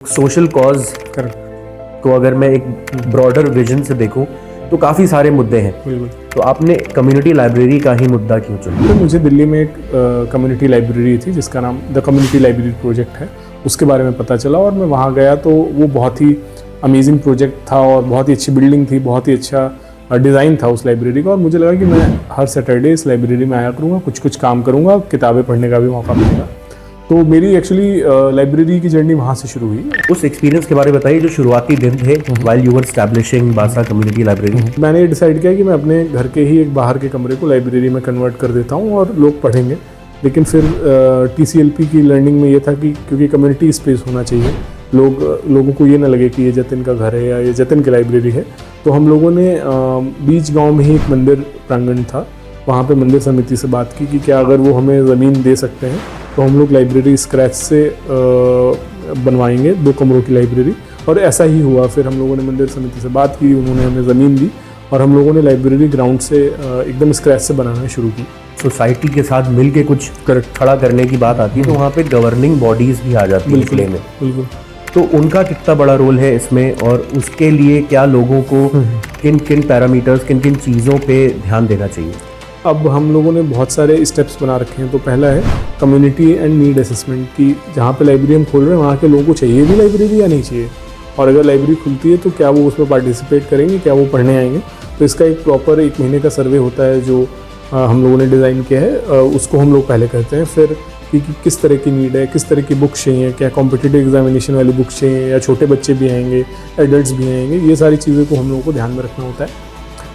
Social cause को अगर मैं एक ब्रॉडर विजन से देखूं तो काफ़ी सारे मुद्दे हैं। तो आपने कम्युनिटी लाइब्रेरी का ही मुद्दा क्यों चुना? तो मुझे दिल्ली में एक कम्युनिटी लाइब्रेरी थी जिसका नाम द कम्युनिटी लाइब्रेरी प्रोजेक्ट है, उसके बारे में पता चला और मैं वहाँ गया तो वो बहुत ही अमेजिंग प्रोजेक्ट था और बहुत ही अच्छी बिल्डिंग थी, बहुत ही अच्छा डिज़ाइन था उस लाइब्रेरी का। और मुझे लगा कि मैं हर सैटरडे इस लाइब्रेरी में आया करूँगा, कुछ काम करूँगा, किताबें पढ़ने का भी मौका मिलेगा। तो मेरी एक्चुअली लाइब्रेरी की जर्नी वहाँ से शुरू हुई। उस एक्सपीरियंस के बारे में बताइए जो शुरुआती दिन थे व्हाइल यू वर एस्टैब्लिशिंग बासा कम्युनिटी लाइब्रेरी। मैंने डिसाइड किया कि मैं अपने घर के ही एक बाहर के कमरे को लाइब्रेरी में कन्वर्ट कर देता हूँ और लोग पढ़ेंगे। लेकिन फिर TCLP की लर्निंग में ये था कि क्योंकि कम्युनिटी स्पेस होना चाहिए, लोगों को ये ना लगे कि ये जतिन का घर है या ये जतिन की लाइब्रेरी है, तो हम लोगों ने बीच गांव में ही एक मंदिर प्रांगण था, वहाँ पे मंदिर समिति से बात की कि क्या अगर वो हमें ज़मीन दे सकते हैं तो हम लोग लाइब्रेरी स्क्रैच से बनवाएंगे 2 कमरों की लाइब्रेरी। और ऐसा ही हुआ। फिर हम लोगों ने मंदिर समिति से बात की, उन्होंने हमें ज़मीन दी और हम लोगों ने लाइब्रेरी ग्राउंड से एकदम स्क्रैच से बनाना शुरू की। सोसाइटी के साथ मिल के कुछ खड़ा करने की बात आती है तो वहाँ पे गवर्निंग बॉडीज़ भी आ जाती है प्ले में। बिल्कुल। तो उनका कितना बड़ा रोल है इसमें और उसके लिए क्या लोगों को किन किन पैरामीटर्स, किन किन चीज़ों पे ध्यान देना चाहिए? अब हम लोगों ने बहुत सारे स्टेप्स बना रखे हैं। तो पहला है कम्युनिटी एंड नीड असेसमेंट की, जहाँ पे लाइब्रेरी हम खोल रहे हैं वहाँ के लोगों को चाहिए भी लाइब्रेरी या नहीं चाहिए, और अगर लाइब्रेरी खुलती है तो क्या वो उसमें पार्टिसिपेट करेंगे, क्या वो पढ़ने आएंगे। तो इसका एक प्रॉपर 1 महीने का सर्वे होता है जो हम लोगों ने डिज़ाइन किया है, उसको हम लोग पहले करते हैं। फिर कि किस तरह की नीड है, किस तरह की बुक्स चाहिए, क्या कॉम्पिटिटिव एग्जामिनेशन वाली बुक्स चाहिए या छोटे बच्चे भी आएंगे, एडल्ट्स भी आएंगे, ये सारी चीज़ों को हम लोगों को ध्यान में रखना होता है।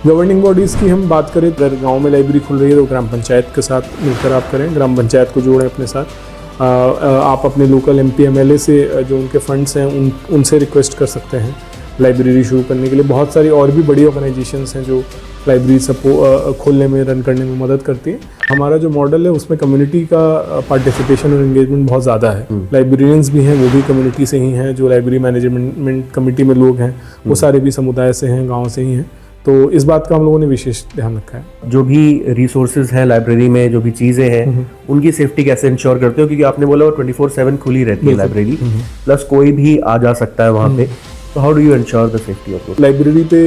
गवर्निंग बॉडीज़ की हम बात करें, अगर गांव में लाइब्रेरी खुल रही है तो ग्राम पंचायत के साथ मिलकर आप करें, ग्राम पंचायत को जोड़ें अपने साथ। आप अपने लोकल MP MLA से जो उनके फंड्स हैं उनसे रिक्वेस्ट कर सकते हैं लाइब्रेरी शुरू करने के लिए। बहुत सारी और भी बड़ी ऑर्गेनाइजेशंस हैं जो लाइब्रेरी खोलने में, रन करने में मदद करती है। हमारा जो मॉडल है उसमें कम्युनिटी का पार्टिसिपेशन और एंगेजमेंट बहुत ज़्यादा है। लाइब्रेरियंस भी हैं, वो भी कम्युनिटी से ही हैं। जो लाइब्रेरी मैनेजमेंट कमेटी में लोग हैं वो सारे भी समुदाय से हैं, गाँव से ही हैं। तो इस बात का हम लोगों ने विशेष ध्यान रखा है। जो भी रिसोर्सेज हैं लाइब्रेरी में, जो भी चीज़ें हैं, उनकी सेफ्टी कैसे इंश्योर करते हो? क्योंकि आपने बोला वो 24/7 खुली रहती है लाइब्रेरी, प्लस कोई भी आ जा सकता है वहाँ पे। तो how do you ensure the safety of? Library पे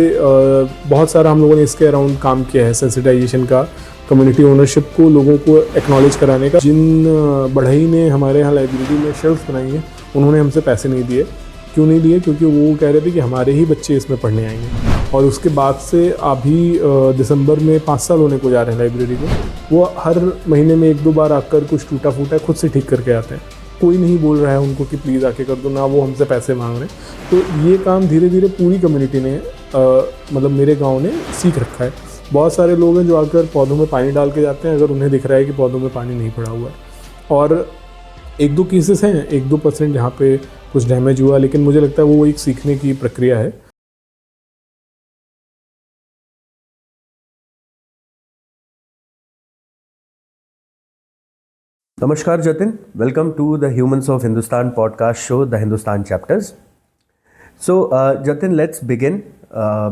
बहुत सारा हम लोगों ने इसके अराउंड काम किया है, सेंसिटाइजेशन का, कम्युनिटी ओनरशिप को लोगों को एक्नॉलेज कराने का। जिन बढ़ई ने हमारे यहाँ लाइब्रेरी में शेल्फ बनाई है उन्होंने हमसे पैसे नहीं दिए। क्यों नहीं दिए? क्योंकि वो कह रहे थे कि हमारे ही बच्चे इसमें पढ़ने आएंगे। और उसके बाद से अभी दिसंबर में 5 साल होने को जा रहे हैं लाइब्रेरी को। वो हर महीने में 1-2 बार आकर कुछ टूटा फूटा खुद से ठीक करके आते हैं। कोई नहीं बोल रहा है उनको कि प्लीज़ आके कर दो, ना वो हमसे पैसे मांग रहे हैं। तो ये काम धीरे धीरे पूरी कम्युनिटी ने मतलब मेरे गांव ने सीख रखा है। बहुत सारे लोग हैं जो आकर पौधों में पानी डाल के जाते हैं अगर उन्हें दिख रहा है कि पौधों में पानी नहीं पड़ा हुआ है। और 1-2 केसेस हैं, 1-2% जहाँ पे कुछ डैमेज हुआ, लेकिन मुझे लगता है वो एक सीखने की प्रक्रिया है। नमस्कार Jatin, welcome to the humans of Hindustan podcast show the Hindustan chapters. So Jatin, let's begin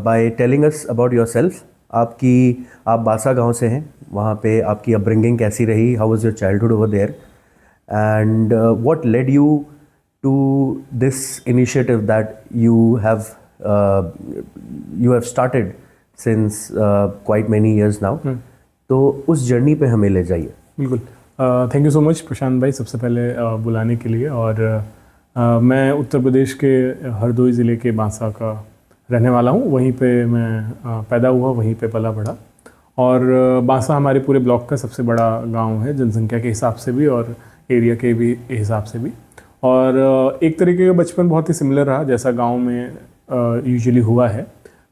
by telling us about yourself. आप बासा गांव से हैं, वहाँ पे आपकी अपब्रिंगिंग कैसी रही? How was your childhood over there and what led you to this initiative that you have started since quite many years now? तो उस जर्नी पे हमें ले जाइए। बिल्कुल। Thank you so much Prashant भाई, सबसे पहले बुलाने के लिए। और मैं उत्तर प्रदेश के हरदोई ज़िले के बांसा का रहने वाला हूँ। वहीं पे मैं पैदा हुआ, वहीं पे पला बढ़ा। और बांसा हमारे पूरे ब्लॉक का सबसे बड़ा गांव है, जनसंख्या के हिसाब से भी और एरिया के भी हिसाब से भी। और एक तरीके का बचपन बहुत ही सिमिलर रहा जैसा गाँव में यूजुअली हुआ है।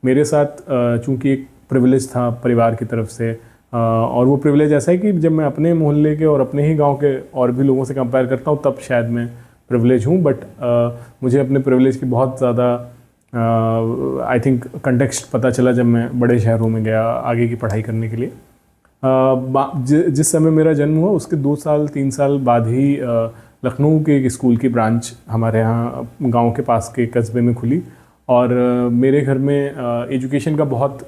मेरे साथ चूँकि एक प्रिविलेज था परिवार की तरफ से, और वो प्रिविलेज ऐसा है कि जब मैं अपने मोहल्ले के और अपने ही गांव के और भी लोगों से कंपेयर करता हूँ तब शायद मैं प्रिविलेज हूँ। बट मुझे अपने प्रिविलेज की बहुत ज़्यादा आई थिंक कंटेक्स्ट पता चला जब मैं बड़े शहरों में गया आगे की पढ़ाई करने के लिए। जिस समय मेरा जन्म हुआ उसके 2-3 साल बाद ही लखनऊ के एक स्कूल की ब्रांच हमारे यहाँ गाँव के पास के कस्बे में खुली। और मेरे घर में एजुकेशन का बहुत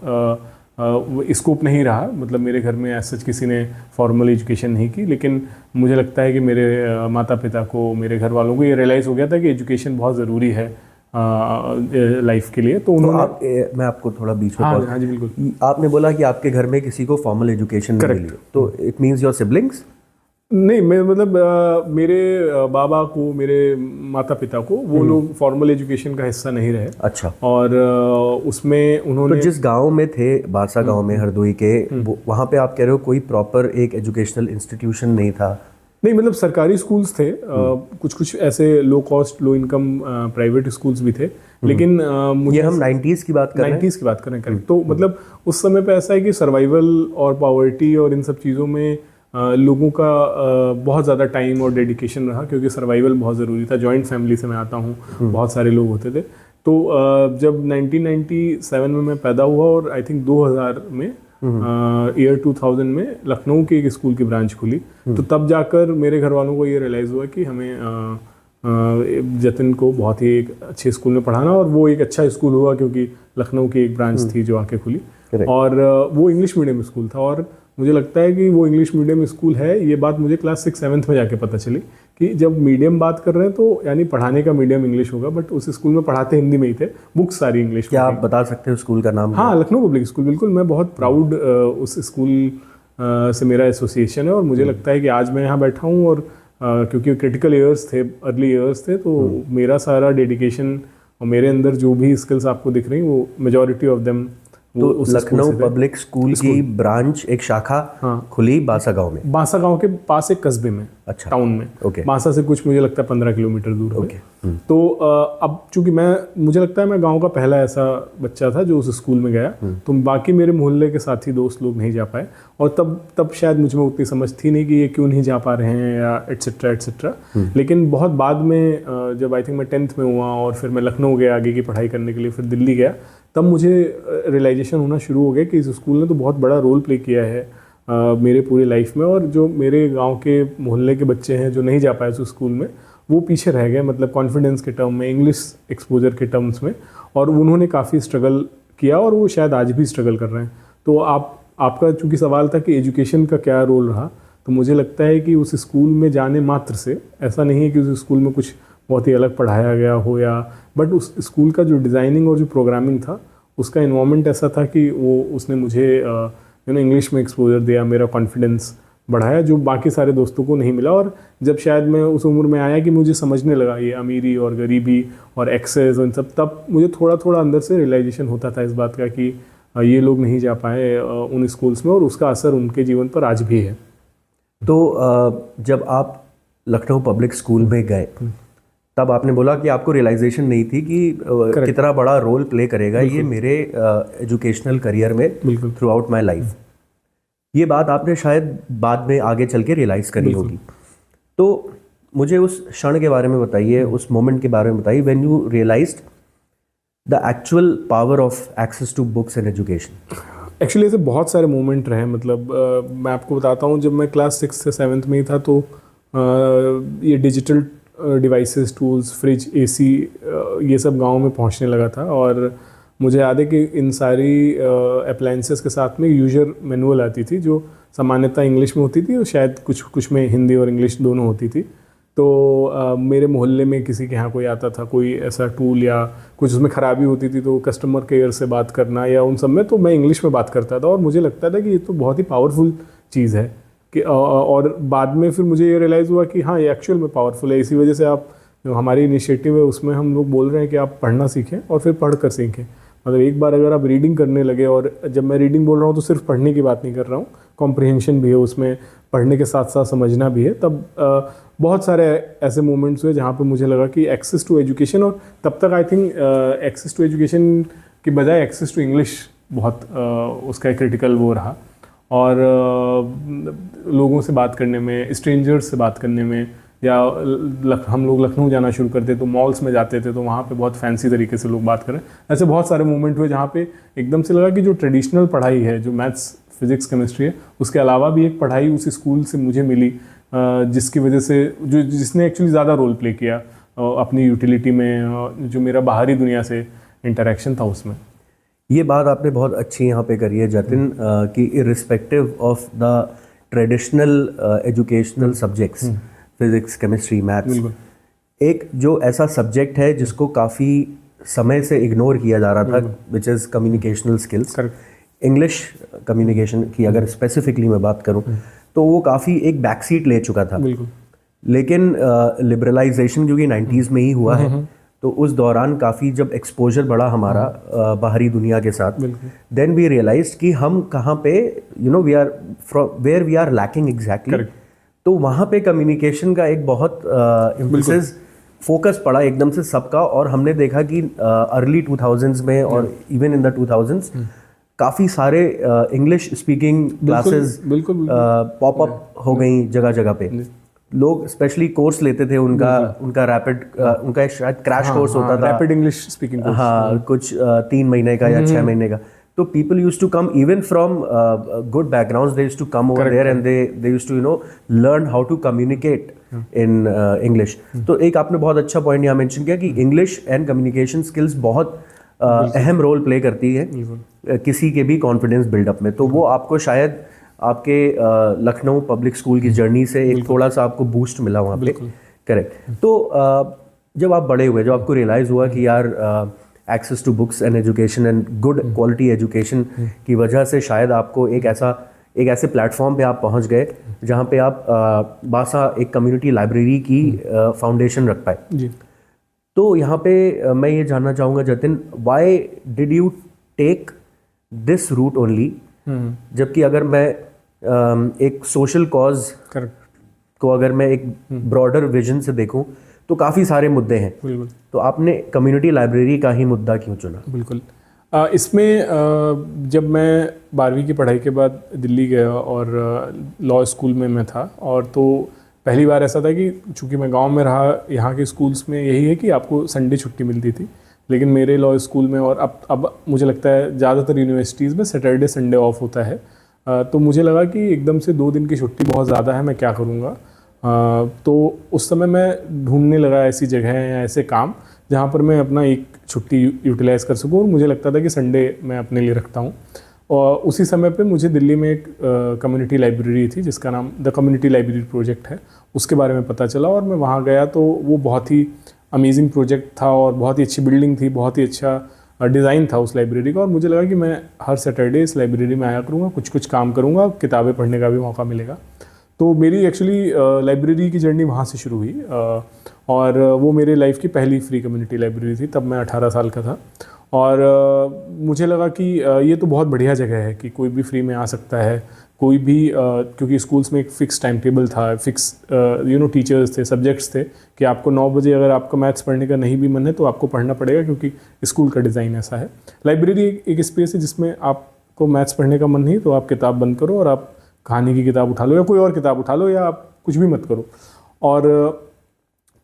स्कोप नहीं रहा, मतलब मेरे घर में ऐसा किसी ने फॉर्मल एजुकेशन नहीं की, लेकिन मुझे लगता है कि मेरे माता पिता को, मेरे घर वालों को ये रियलाइज़ हो गया था कि एजुकेशन बहुत ज़रूरी है लाइफ के लिए। तो उन्होंने मैं आपको थोड़ा बीच में हाँ जी बिल्कुल। आपने बोला कि आपके घर में किसी को फॉर्मल एजुकेशन नहीं मिली, तो इट मीन्स योर सिबलिंग्स? नहीं, मैं मतलब मेरे बाबा को, मेरे माता पिता को, वो लोग फॉर्मल एजुकेशन का हिस्सा नहीं रहे। अच्छा। और उसमें उन्होंने तो जिस गांव में थे, बासा गांव में, हरदोई के, वहाँ पे आप कह रहे हो कोई प्रॉपर एक एजुकेशनल इंस्टीट्यूशन नहीं था? नहीं, मतलब सरकारी स्कूल्स थे, कुछ कुछ ऐसे low cost low income private schools भी थे, लेकिन ये हम 90s की बात कर रहे हैं? 90s की बात कर रहे हैं, करेक्ट। तो मतलब उस समय पे ऐसा है कि सर्वाइवल और पॉवर्टी और इन सब चीज़ों में लोगों का बहुत ज़्यादा टाइम और डेडिकेशन रहा, क्योंकि सर्वाइवल बहुत ज़रूरी था। जॉइंट फैमिली से मैं आता हूँ, बहुत सारे लोग होते थे। तो जब 1997 में मैं पैदा हुआ और आई थिंक 2000 में ईयर 2000 में लखनऊ के एक स्कूल की ब्रांच खुली, तो तब जाकर मेरे घर वालों को ये रियलाइज़ हुआ कि हमें जतिन को बहुत ही एक अच्छे स्कूल में पढ़ाना, और वो एक अच्छा स्कूल हुआ क्योंकि लखनऊ की एक ब्रांच थी जो आके खुली, और वो इंग्लिश मीडियम स्कूल था। और मुझे लगता है कि वो इंग्लिश मीडियम स्कूल है, ये बात मुझे क्लास 6-7 में जाके पता चली कि जब मीडियम बात कर रहे हैं तो यानी पढ़ाने का मीडियम इंग्लिश होगा, बट उस स्कूल में पढ़ाते हिंदी में ही थे, बुक्स सारी इंग्लिश। क्या आप बता सकते हो स्कूल का नाम? हाँ, लखनऊ पब्लिक स्कूल, बिल्कुल। मैं बहुत प्राउड उस स्कूल से मेरा एसोसिएशन है, और मुझे लगता है कि आज मैं यहाँ बैठा हूँ, और क्योंकि क्रिटिकल ईयर्स थे, अर्ली ईयर्स थे, तो मेरा सारा डेडिकेशन और मेरे अंदर जो भी स्किल्स आपको दिख रही हैं, वो मेजॉरिटी ऑफ देम तो लखनऊ पब्लिक स्कूल की ब्रांच, एक शाखा खुली बासा गांव में? बासा गांव के पास एक कस्बे में, अच्छा, टाउन में। ओके। बासा से कुछ मुझे लगता है 15 किलोमीटर दूर है। ओके। तो अब चूंकि मुझे लगता है मैं गांव का पहला ऐसा बच्चा था जो उस स्कूल में गया, तो बाकी मेरे मोहल्ले के साथी दोस्त लोग नहीं जा पाए, और तब शायद मुझ में उतनी समझ थी नहीं कि ये क्यों नहीं जा पा रहे हैं, या एटसेट्रा एटसेट्रा। लेकिन बहुत बाद में जब आई थिंक मैं 10th में हुआ और फिर मैं लखनऊ गया आगे की पढ़ाई करने के लिए, फिर दिल्ली गया, तब मुझे रियलाइजेशन होना शुरू हो गया कि इस स्कूल ने तो बहुत बड़ा रोल प्ले किया है मेरे पूरी लाइफ में, और जो मेरे गांव के मोहल्ले के बच्चे हैं जो नहीं जा पाए उस स्कूल में, वो पीछे रह गए, मतलब कॉन्फिडेंस के टर्म में, इंग्लिश एक्सपोजर के टर्म्स में, और उन्होंने काफ़ी स्ट्रगल किया, और वो शायद आज भी स्ट्रगल कर रहे हैं। तो आपका चूँकि सवाल था कि एजुकेशन का क्या रोल रहा, तो मुझे लगता है कि उस स्कूल में जाने मात्र से, ऐसा नहीं है कि उस स्कूल में कुछ बहुत ही अलग पढ़ाया गया हो, या बट उस स्कूल का जो डिज़ाइनिंग और जो प्रोग्रामिंग था, उसका इन्वायरमेंट ऐसा था कि वो उसने मुझे इंग्लिश में एक्सपोजर दिया, मेरा कॉन्फिडेंस बढ़ाया, जो बाकी सारे दोस्तों को नहीं मिला। और जब शायद मैं उस उम्र में आया कि मुझे समझने लगा ये अमीरी और गरीबी और एक्सेस और सब, तब मुझे थोड़ा थोड़ा अंदर से रियलाइजेशन होता था इस बात का कि ये लोग नहीं जा पाए उन स्कूल्स में, और उसका असर उनके जीवन पर आज भी है। तो जब आप लखनऊ पब्लिक स्कूल में गए, तब आपने बोला कि आपको रियलाइजेशन नहीं थी कि कितना बड़ा रोल प्ले करेगा ये मेरे एजुकेशनल करियर में थ्रू आउट माई लाइफ। ये बात आपने शायद बाद में आगे चल के रियलाइज़ करी होगी। तो मुझे उस क्षण के बारे में बताइए, उस मोमेंट के बारे में बताइए, when you realized the actual power of access to books and education. Actually ऐसे बहुत सारे मोमेंट रहे, मतलब मैं आपको बताता हूँ, जब मैं क्लास 6 से 7th में ही था, तो ये digital devices, tools, fridge, AC, ये सब गांव में पहुंचने लगा था। और मुझे याद है कि इन सारी अप्लायंसेस के साथ में यूजर मैनुअल आती थी, जो सामान्यतः इंग्लिश में होती थी, और शायद कुछ में हिंदी और इंग्लिश दोनों होती थी। तो मेरे मोहल्ले में किसी के यहाँ कोई आता था, कोई ऐसा टूल या कुछ उसमें ख़राबी होती थी, तो कस्टमर केयर से बात करना या उन सब में, तो मैं इंग्लिश में बात करता था, और मुझे लगता था कि ये तो बहुत ही पावरफुल चीज़ है कि, और बाद में फिर मुझे ये रियलाइज़ हुआ कि हाँ, ये एक्चुअल में पावरफुल है। इसी वजह से आप, जो हमारी इनिशिएटिव है उसमें हम लोग बोल रहे हैं कि आप पढ़ना सीखें और फिर पढ़ कर सीखें। मतलब एक बार अगर आप रीडिंग करने लगे, और जब मैं रीडिंग बोल रहा हूँ तो सिर्फ पढ़ने की बात नहीं कर रहा हूँ, कॉम्प्रिहेंशन भी है उसमें, पढ़ने के साथ साथ समझना भी है। तब बहुत सारे ऐसे मोमेंट्स हुए जहाँ पे मुझे लगा कि एक्सेस टू एजुकेशन, और तब तक I think access to education की बजाय एक्सेस टू इंग्लिश बहुत उसका क्रिटिकल वो रहा। और लोगों से बात करने में, स्ट्रेंजर्स से बात करने में, या हम लोग लखनऊ जाना शुरू करते तो मॉल्स में जाते थे, तो वहाँ पे बहुत फैंसी तरीके से लोग बात करें। ऐसे बहुत सारे मोमेंट हुए जहाँ पे एकदम से लगा कि जो ट्रेडिशनल पढ़ाई है, जो मैथ्स, फिजिक्स, केमिस्ट्री है, उसके अलावा भी एक पढ़ाई उस स्कूल से मुझे मिली, जिसकी वजह से जिसने एक्चुअली ज़्यादा रोल प्ले किया अपनी यूटिलिटी में, जो मेरा बाहरी दुनिया से इंटरेक्शन था उसमें। ये बात आपने बहुत अच्छी यहाँ पे करी है जतिन, कि irrespective of the traditional educational subjects, physics, chemistry, maths, बिल्कुल एक जो ऐसा सब्जेक्ट है जिसको काफ़ी समय से इग्नोर किया जा रहा था, which is communicational skills. Correct. English communication की अगर स्पेसिफिकली मैं बात करूं तो वो काफ़ी एक बैक सीट ले चुका था। बिल्कुल। लेकिन लिबरलाइजेशन क्योंकि 90s में ही हुआ है, तो उस दौरान काफ़ी जब एक्सपोजर बढ़ा हमारा बाहरी दुनिया के साथ, देन वी रियलाइज कि हम कहाँ पे we are where we are lacking exactly. तो वहाँ पे कम्युनिकेशन का एक बहुत एम्फेसिस फोकस पड़ा एकदम से सबका, और हमने देखा कि अर्ली 2000s में और इवन इन द 2000s काफ़ी सारे English speaking classes pop up हो गई जगह जगह पे। लोग स्पेशली कोर्स लेते थे, उनका रैपिड उनका एक शायद क्रैश कोर्स होता था, रैपिड इंग्लिश स्पीकिंग कोर्स, हाँ, कुछ 3 महीने का या 6 महीने का। तो people used to come even from good backgrounds. They used to come over there and they used to learn how to communicate in English. तो एक आपने बहुत अच्छा पॉइंट यहाँ मेंशन किया कि इंग्लिश एंड कम्युनिकेशन स्किल्स बहुत अहम रोल प्ले करती है किसी के भी कॉन्फिडेंस बिल्डअप में। तो वो आपको शायद आपके लखनऊ पब्लिक स्कूल की जर्नी से एक थोड़ा सा आपको बूस्ट मिला वहाँ पे। करेक्ट। तो जब आप बड़े हुए, जब आपको रियलाइज़ हुआ कि यार access to books and education and good quality education की वजह से शायद आपको एक ऐसे प्लेटफॉर्म पे आप पहुंच गए जहाँ पे आप बासा एक कम्युनिटी लाइब्रेरी की फाउंडेशन रख पाए जी। तो यहाँ पे मैं ये जानना चाहूँगा Jatin, why did you take this route only, जबकि अगर मैं एक सोशल कॉज को अगर मैं एक ब्रॉडर विजन से देखूं तो काफ़ी सारे मुद्दे हैं। बिल्कुल। तो आपने कम्युनिटी लाइब्रेरी का ही मुद्दा क्यों चुना? बिल्कुल। इसमें जब मैं 12वीं की पढ़ाई के बाद दिल्ली गया और लॉ स्कूल में मैं था, और तो पहली बार ऐसा था कि चूँकि मैं गांव में रहा, यहाँ के स्कूल्स में यही है कि आपको संडे छुट्टी मिलती थी, लेकिन मेरे लॉ स्कूल में और अब मुझे लगता है ज़्यादातर यूनिवर्सिटीज़ में सैटरडे संडे ऑफ होता है। तो मुझे लगा कि एकदम से 2 दिन की छुट्टी बहुत ज़्यादा है, मैं क्या करूँगा। तो उस समय मैं ढूंढने लगा ऐसी जगह या ऐसे काम जहाँ पर मैं अपना एक छुट्टी यूटिलाइज़ कर सकूँ, और मुझे लगता था कि संडे मैं अपने लिए रखता हूँ। और उसी समय पे मुझे दिल्ली में एक कम्युनिटी लाइब्रेरी थी जिसका नाम द कम्युनिटी लाइब्रेरी प्रोजेक्ट है, उसके बारे में पता चला और मैं वहाँ गया। तो वो बहुत ही अमेजिंग प्रोजेक्ट था और बहुत ही अच्छी बिल्डिंग थी, बहुत ही अच्छा डिज़ाइन था उस लाइब्रेरी का, और मुझे लगा कि मैं हर सैटरडे इस लाइब्रेरी में आया करूँगा, कुछ काम करूँगा, किताबें पढ़ने का भी मौका मिलेगा। तो मेरी एक्चुअली लाइब्रेरी की जर्नी वहाँ से शुरू हुई, और वो मेरे लाइफ की पहली फ्री कम्युनिटी लाइब्रेरी थी। तब मैं 18 साल का था, और मुझे लगा कि ये तो बहुत बढ़िया जगह है कि कोई भी फ्री में आ सकता है, कोई भी क्योंकि स्कूल्स में एक फ़िक्स टाइम टेबल था, फिक्स टीचर्स थे, सब्जेक्ट्स थे कि आपको 9 बजे अगर आपका मैथ्स पढ़ने का नहीं भी मन है तो आपको पढ़ना पड़ेगा, क्योंकि स्कूल का डिज़ाइन ऐसा है। लाइब्रेरी एक स्पेस है जिसमें आपको मैथ्स पढ़ने का मन नहीं तो आप किताब बंद करो और आप कहानी की किताब उठा लो या कोई और किताब उठा लो, या आप कुछ भी मत करो। और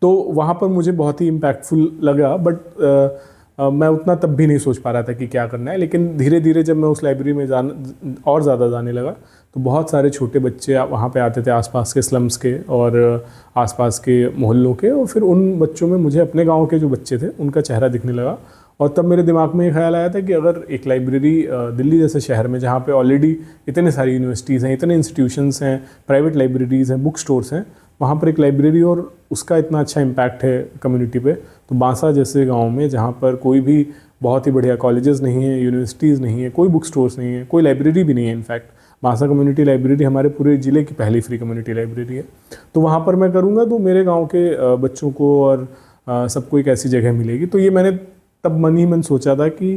तो वहाँ पर मुझे बहुत ही इम्पैक्टफुल लगा, बट मैं उतना तब भी नहीं सोच पा रहा था कि क्या करना है। लेकिन धीरे धीरे जब मैं उस लाइब्रेरी में और ज़्यादा जाने लगा तो बहुत सारे छोटे बच्चे वहाँ पे आते थे, आसपास के स्लम्स के और आसपास के मोहल्लों के, और फिर उन बच्चों में मुझे अपने गांव के जो बच्चे थे उनका चेहरा दिखने लगा। और तब मेरे दिमाग में ये ख्याल आया था कि अगर एक लाइब्रेरी दिल्ली जैसे शहर में, जहाँ पे ऑलरेडी इतने सारी यूनिवर्सिटीज़ हैं, इतने इंस्टीट्यूशंस हैं, प्राइवेट लाइब्रेरीज़ हैं, बुक स्टोर्स हैं, वहाँ पर एक लाइब्रेरी और उसका इतना अच्छा इम्पैक्ट है कम्युनिटी पे, तो बांसा जैसे गांव में जहाँ पर कोई भी बहुत ही बढ़िया कॉलेजेस नहीं है, यूनिवर्सिटीज़ नहीं है, कोई बुक स्टोर्स नहीं है, कोई लाइब्रेरी भी नहीं है, इनफैक्ट बांसा कम्युनिटी लाइब्रेरी हमारे पूरे ज़िले की पहली फ्री कम्युनिटी लाइब्रेरी है। तो वहाँ पर मैं करूँगा तो मेरे गाँव के बच्चों को और सबको एक ऐसी जगह मिलेगी। तो ये मैंने तब मन ही मन सोचा था कि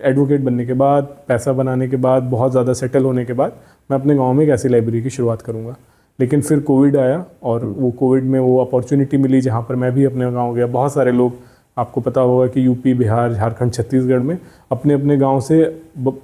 एडवोकेट बनने के बाद, पैसा बनाने के बाद, बहुत ज़्यादा सेटल होने के बाद मैं अपने गाँव में एक ऐसी लाइब्रेरी की शुरुआत करूँगा। लेकिन फिर कोविड आया और वो कोविड में वो अपॉर्चुनिटी मिली जहाँ पर मैं भी अपने गांव गया। बहुत सारे लोग, आपको पता होगा कि यूपी, बिहार, झारखंड, छत्तीसगढ़ में अपने अपने गांव से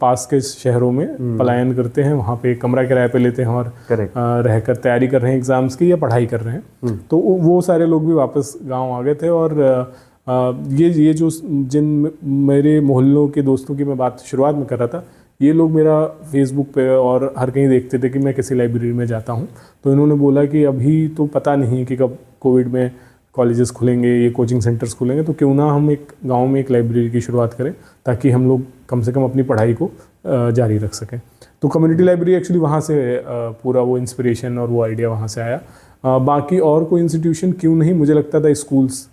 पास के शहरों में पलायन करते हैं, वहाँ पे कमरा किराए पे लेते हैं और रहकर तैयारी कर रहे हैं एग्ज़ाम्स की या पढ़ाई कर रहे हैं। तो वो सारे लोग भी वापस गाँव आ गए थे। और ये जो जिन मेरे मोहल्लों के दोस्तों की मैं बात शुरुआत में कर रहा था, ये लोग मेरा फेसबुक पे और हर कहीं देखते थे कि मैं किसी लाइब्रेरी में जाता हूँ। तो इन्होंने बोला कि अभी तो पता नहीं कि कब कोविड में कॉलेजेस खुलेंगे, ये कोचिंग सेंटर्स खुलेंगे, तो क्यों ना हम एक गांव में एक लाइब्रेरी की शुरुआत करें ताकि हम लोग कम से कम अपनी पढ़ाई को जारी रख सकें। तो कम्युनिटी लाइब्रेरी एक्चुअली वहाँ से पूरा वो इंस्पिरेशन और वो आइडिया वहाँ से आया। बाकी और कोई इंस्टीट्यूशन क्यों नहीं, मुझे लगता था स्कूल्स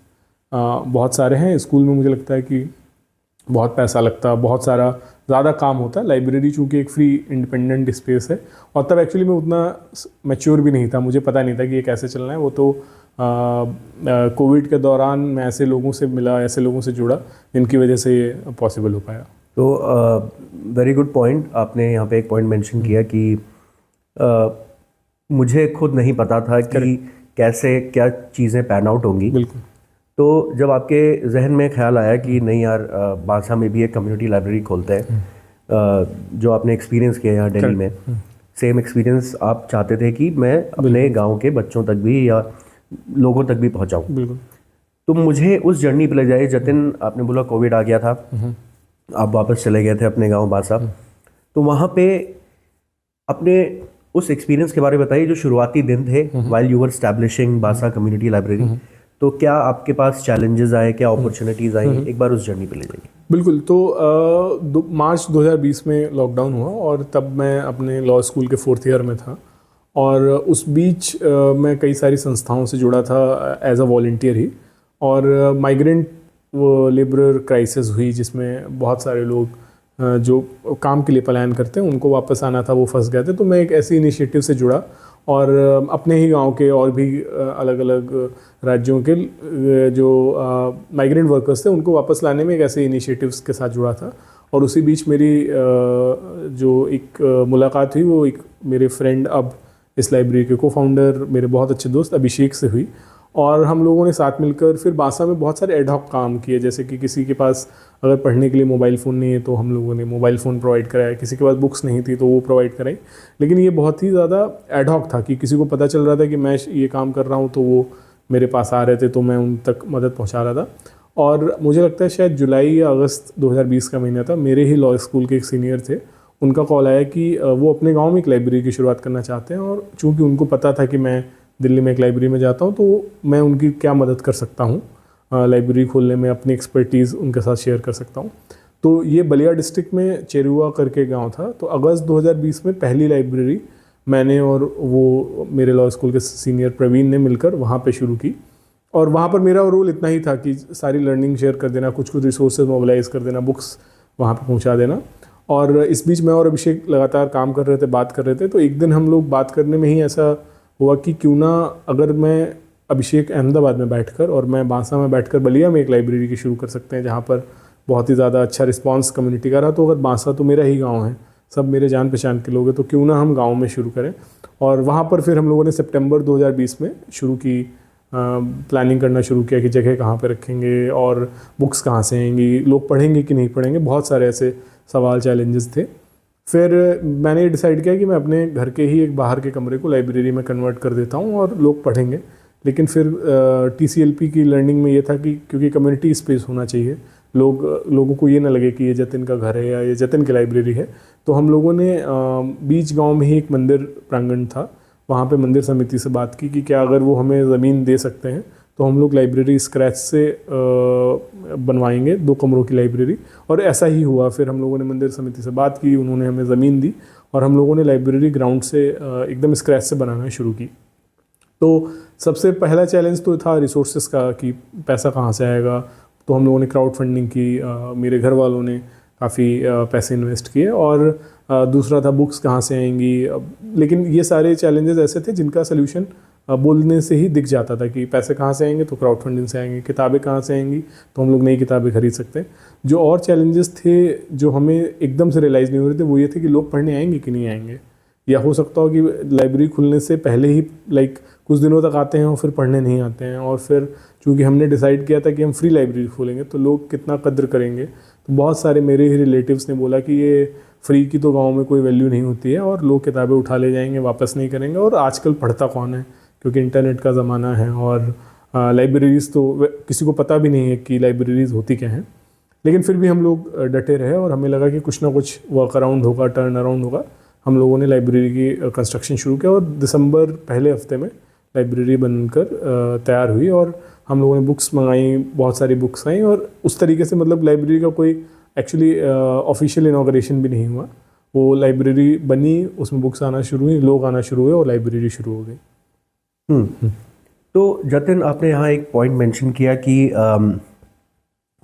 बहुत सारे हैं। स्कूल में मुझे लगता है कि बहुत पैसा लगता, बहुत सारा ज़्यादा काम होता है। लाइब्रेरी चूँकि एक फ्री इंडिपेंडेंट स्पेस है, और तब एक्चुअली मैं उतना मैच्योर भी नहीं था, मुझे पता नहीं था कि ये कैसे चलना है। वो तो कोविड के दौरान मैं ऐसे लोगों से मिला, ऐसे लोगों से जुड़ा, जिनकी वजह से ये पॉसिबल हो पाया। तो वेरी गुड पॉइंट, आपने यहाँ पे एक पॉइंट मेंशन किया कि मुझे खुद नहीं पता था कि कैसे क्या चीज़ें पैन आउट होंगी। बिल्कुल। तो जब आपके जहन में ख्याल आया कि नहीं यार, बांसा में भी एक कम्युनिटी लाइब्रेरी खोलते हैं, जो आपने एक्सपीरियंस किया यहाँ दिल्ली में, सेम एक्सपीरियंस आप चाहते थे कि मैं अपने गांव के बच्चों तक भी या लोगों तक भी पहुँचाऊँ। बिल्कुल। तो मुझे उस जर्नी पे ले जाए। जतिन, आपने बोला कोविड आ गया था, आप वापस चले गए थे अपने गांव बांसा, तो वहाँ पे अपने उस एक्सपीरियंस के बारे में बताइए, जो शुरुआती दिन थे while you were establishing Bansa community library. तो क्या आपके पास चैलेंजेस आए, क्या अपॉर्चुनिटीज़ आई, एक बार उस जर्नी पे ले जाइए। बिल्कुल। तो मार्च 2020 में लॉकडाउन हुआ, और तब मैं अपने लॉ स्कूल के 4th ईयर में था, और उस बीच मैं कई सारी संस्थाओं से जुड़ा था एज अ वॉलंटियर ही। और माइग्रेंट लेबरर क्राइसिस हुई, जिसमें बहुत सारे लोग जो काम के लिए पलायन करते हैं, उनको वापस आना था, वो फंस गए थे। तो मैं एक ऐसी इनिशिएटिव से जुड़ा, और अपने ही गांव के और भी अलग अलग राज्यों के जो माइग्रेंट वर्कर्स थे, उनको वापस लाने में एक ऐसे इनिशिएटिव्स के साथ जुड़ा था। और उसी बीच मेरी जो एक मुलाकात हुई, वो एक मेरे फ्रेंड, अब इस लाइब्रेरी के को-फाउंडर, मेरे बहुत अच्छे दोस्त अभिषेक से हुई। और हम लोगों ने साथ मिलकर फिर बांसा में बहुत सारे एडहॉक काम किए, जैसे कि किसी के पास अगर पढ़ने के लिए मोबाइल फ़ोन नहीं है तो हम लोगों ने मोबाइल फ़ोन प्रोवाइड कराया, किसी के पास बुक्स नहीं थी तो वो प्रोवाइड कराई। लेकिन ये बहुत ही ज़्यादा एडहॉक था कि किसी को पता चल रहा था कि मैं ये काम कर रहा हूँ, तो वो मेरे पास आ रहे थे, तो मैं उन तक मदद पहुँचा रहा था। और मुझे लगता है शायद जुलाई या अगस्त 2020 का महीना था, मेरे ही लॉ स्कूल के एक सीनियर थे, उनका कॉल आया कि वो अपने गाँव में एक लाइब्रेरी की शुरुआत करना चाहते हैं। और चूँकि उनको पता था कि मैं दिल्ली में एक लाइब्रेरी में जाता हूँ, तो मैं उनकी क्या मदद कर सकता हूँ लाइब्रेरी खोलने में, अपनी एक्सपर्टीज़ उनके साथ शेयर कर सकता हूँ। तो ये बलिया डिस्ट्रिक्ट में चेरुआ करके गांव था। तो अगस्त 2020 में पहली लाइब्रेरी मैंने और वो मेरे लॉ स्कूल के सीनियर प्रवीण ने मिलकर वहाँ पे शुरू की। और वहाँ पर मेरा रोल इतना ही था कि सारी लर्निंग शेयर कर देना, कुछ रिसोर्सेज मोबिलाइज कर देना, बुक्स वहाँ पे पहुँचा देना। और इस बीच मैं और अभिषेक लगातार काम कर रहे थे, बात कर रहे थे। तो एक दिन हम लोग बात करने में ही ऐसा हुआ कि क्यों ना अगर मैं अभिषेक अहमदाबाद में बैठकर और मैं बांसा में बैठकर बलिया में एक लाइब्रेरी की शुरू कर सकते हैं, जहाँ पर बहुत ही ज़्यादा अच्छा रिस्पांस कम्युनिटी का रहा। तो अगर बांसा तो मेरा ही गांव है, सब मेरे जान पहचान के लोग हैं, तो क्यों ना हम गांव में शुरू करें। और वहाँ पर फिर हम लोगों ने सितंबर 2020 में शुरू की, प्लानिंग करना शुरू किया कि जगह कहाँ पर रखेंगे और बुक्स कहाँ से आएंगी, लोग पढ़ेंगे कि नहीं पढ़ेंगे, बहुत सारे ऐसे सवाल चैलेंजेस थे। फिर मैंने डिसाइड किया कि मैं अपने घर के ही एक बाहर के कमरे को लाइब्रेरी में कन्वर्ट कर देता हूँ और लोग पढ़ेंगे। लेकिन फिर TCLP की लर्निंग में ये था कि क्योंकि कम्युनिटी स्पेस होना चाहिए, लोगों को ये ना लगे कि ये जतिन का घर है या ये जतिन की लाइब्रेरी है। तो हम लोगों ने बीच गांव में ही एक मंदिर प्रांगण था, वहाँ पे मंदिर समिति से बात की कि क्या अगर वो हमें ज़मीन दे सकते हैं तो हम लोग लाइब्रेरी स्क्रैच से बनवाएंगे, 2 कमरों की लाइब्रेरी। और ऐसा ही हुआ। फिर हम लोगों ने मंदिर समिति से बात की, उन्होंने हमें ज़मीन दी और हम लोगों ने लाइब्रेरी ग्राउंड से एकदम स्क्रैच से बनाना शुरू की। तो सबसे पहला चैलेंज तो था रिसोर्सेज का कि पैसा कहाँ से आएगा। तो हम लोगों ने क्राउड फंडिंग की, मेरे घर वालों ने काफ़ी पैसे इन्वेस्ट किए। और दूसरा था बुक्स कहाँ से आएंगी। लेकिन ये सारे चैलेंजेस ऐसे थे जिनका सोल्यूशन बोलने से ही दिख जाता था कि पैसे कहाँ से आएंगे, तो क्राउड फंडिंग से आएंगे। किताबें कहाँ से आएंगी, तो हम लोग नई किताबें खरीद सकते हैं। जो और चैलेंजेस थे जो हमें एकदम से रियलाइज़ नहीं हो रहे थे, वो ये थे कि लोग पढ़ने आएंगे कि नहीं आएंगे। या हो सकता हो कि लाइब्रेरी खुलने से पहले ही कुछ दिनों तक आते हैं और फिर पढ़ने नहीं आते हैं। और फिर चूँकि हमने डिसाइड किया था कि हम फ्री लाइब्रेरी खोलेंगे तो लोग कितना कद्र करेंगे। तो बहुत सारे मेरे ही रिलेटिव्स ने बोला कि ये फ्री की तो गाँव में कोई वैल्यू नहीं होती है और लोग किताबें उठा ले जाएंगे, वापस नहीं करेंगे। और आजकल पढ़ता कौन है, क्योंकि इंटरनेट का ज़माना है और लाइब्रेरीज़ तो किसी को पता भी नहीं है कि लाइब्रेरीज़ होती क्या हैं। लेकिन फिर भी हम लोग डटे रहे और हमें लगा कि कुछ ना कुछ वर्क अराउंड होगा, टर्न अराउंड होगा। हम लोगों ने लाइब्रेरी की कंस्ट्रक्शन शुरू किया और दिसंबर पहले हफ्ते में लाइब्रेरी बनकर तैयार हुई। और हम लोगों ने बुक्स मंगाई, बहुत सारी बुक्स आई, और उस तरीके से मतलब लाइब्रेरी का कोई एक्चुअली ऑफिशियल इनॉग्रेशन भी नहीं हुआ। वो लाइब्रेरी बनी, उसमें बुक्स आना शुरू हुई, लोग आना शुरू हुए और लाइब्रेरी शुरू हो गई। तो जतिन, आपने यहाँ एक पॉइंट मेंशन किया कि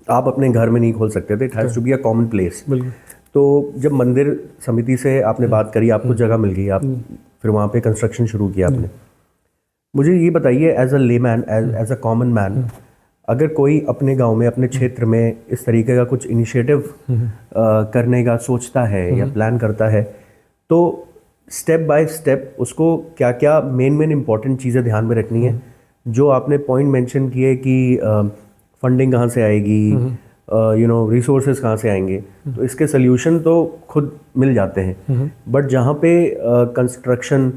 आप अपने घर में नहीं खोल सकते थे, it has to be a common place. बिल्कुल। तो जब मंदिर समिति से आपने बात करी, आपको जगह मिल गई, आप फिर वहाँ पे कंस्ट्रक्शन शुरू किया आपने, मुझे ये बताइए as a layman, as a common man, अगर कोई अपने गांव में, अपने क्षेत्र में इस तरीके का कुछ इनिशिएटिव करने का सोचता है या प्लान करता है, तो स्टेप बाय स्टेप उसको क्या क्या मेन इंपॉर्टेंट चीज़ें ध्यान में रखनी है? जो आपने पॉइंट मेंशन किए कि फंडिंग कहाँ से आएगी, रिसोर्सेज कहाँ से आएंगे, तो इसके सोल्यूशन तो खुद मिल जाते हैं, बट जहाँ पे कंस्ट्रक्शन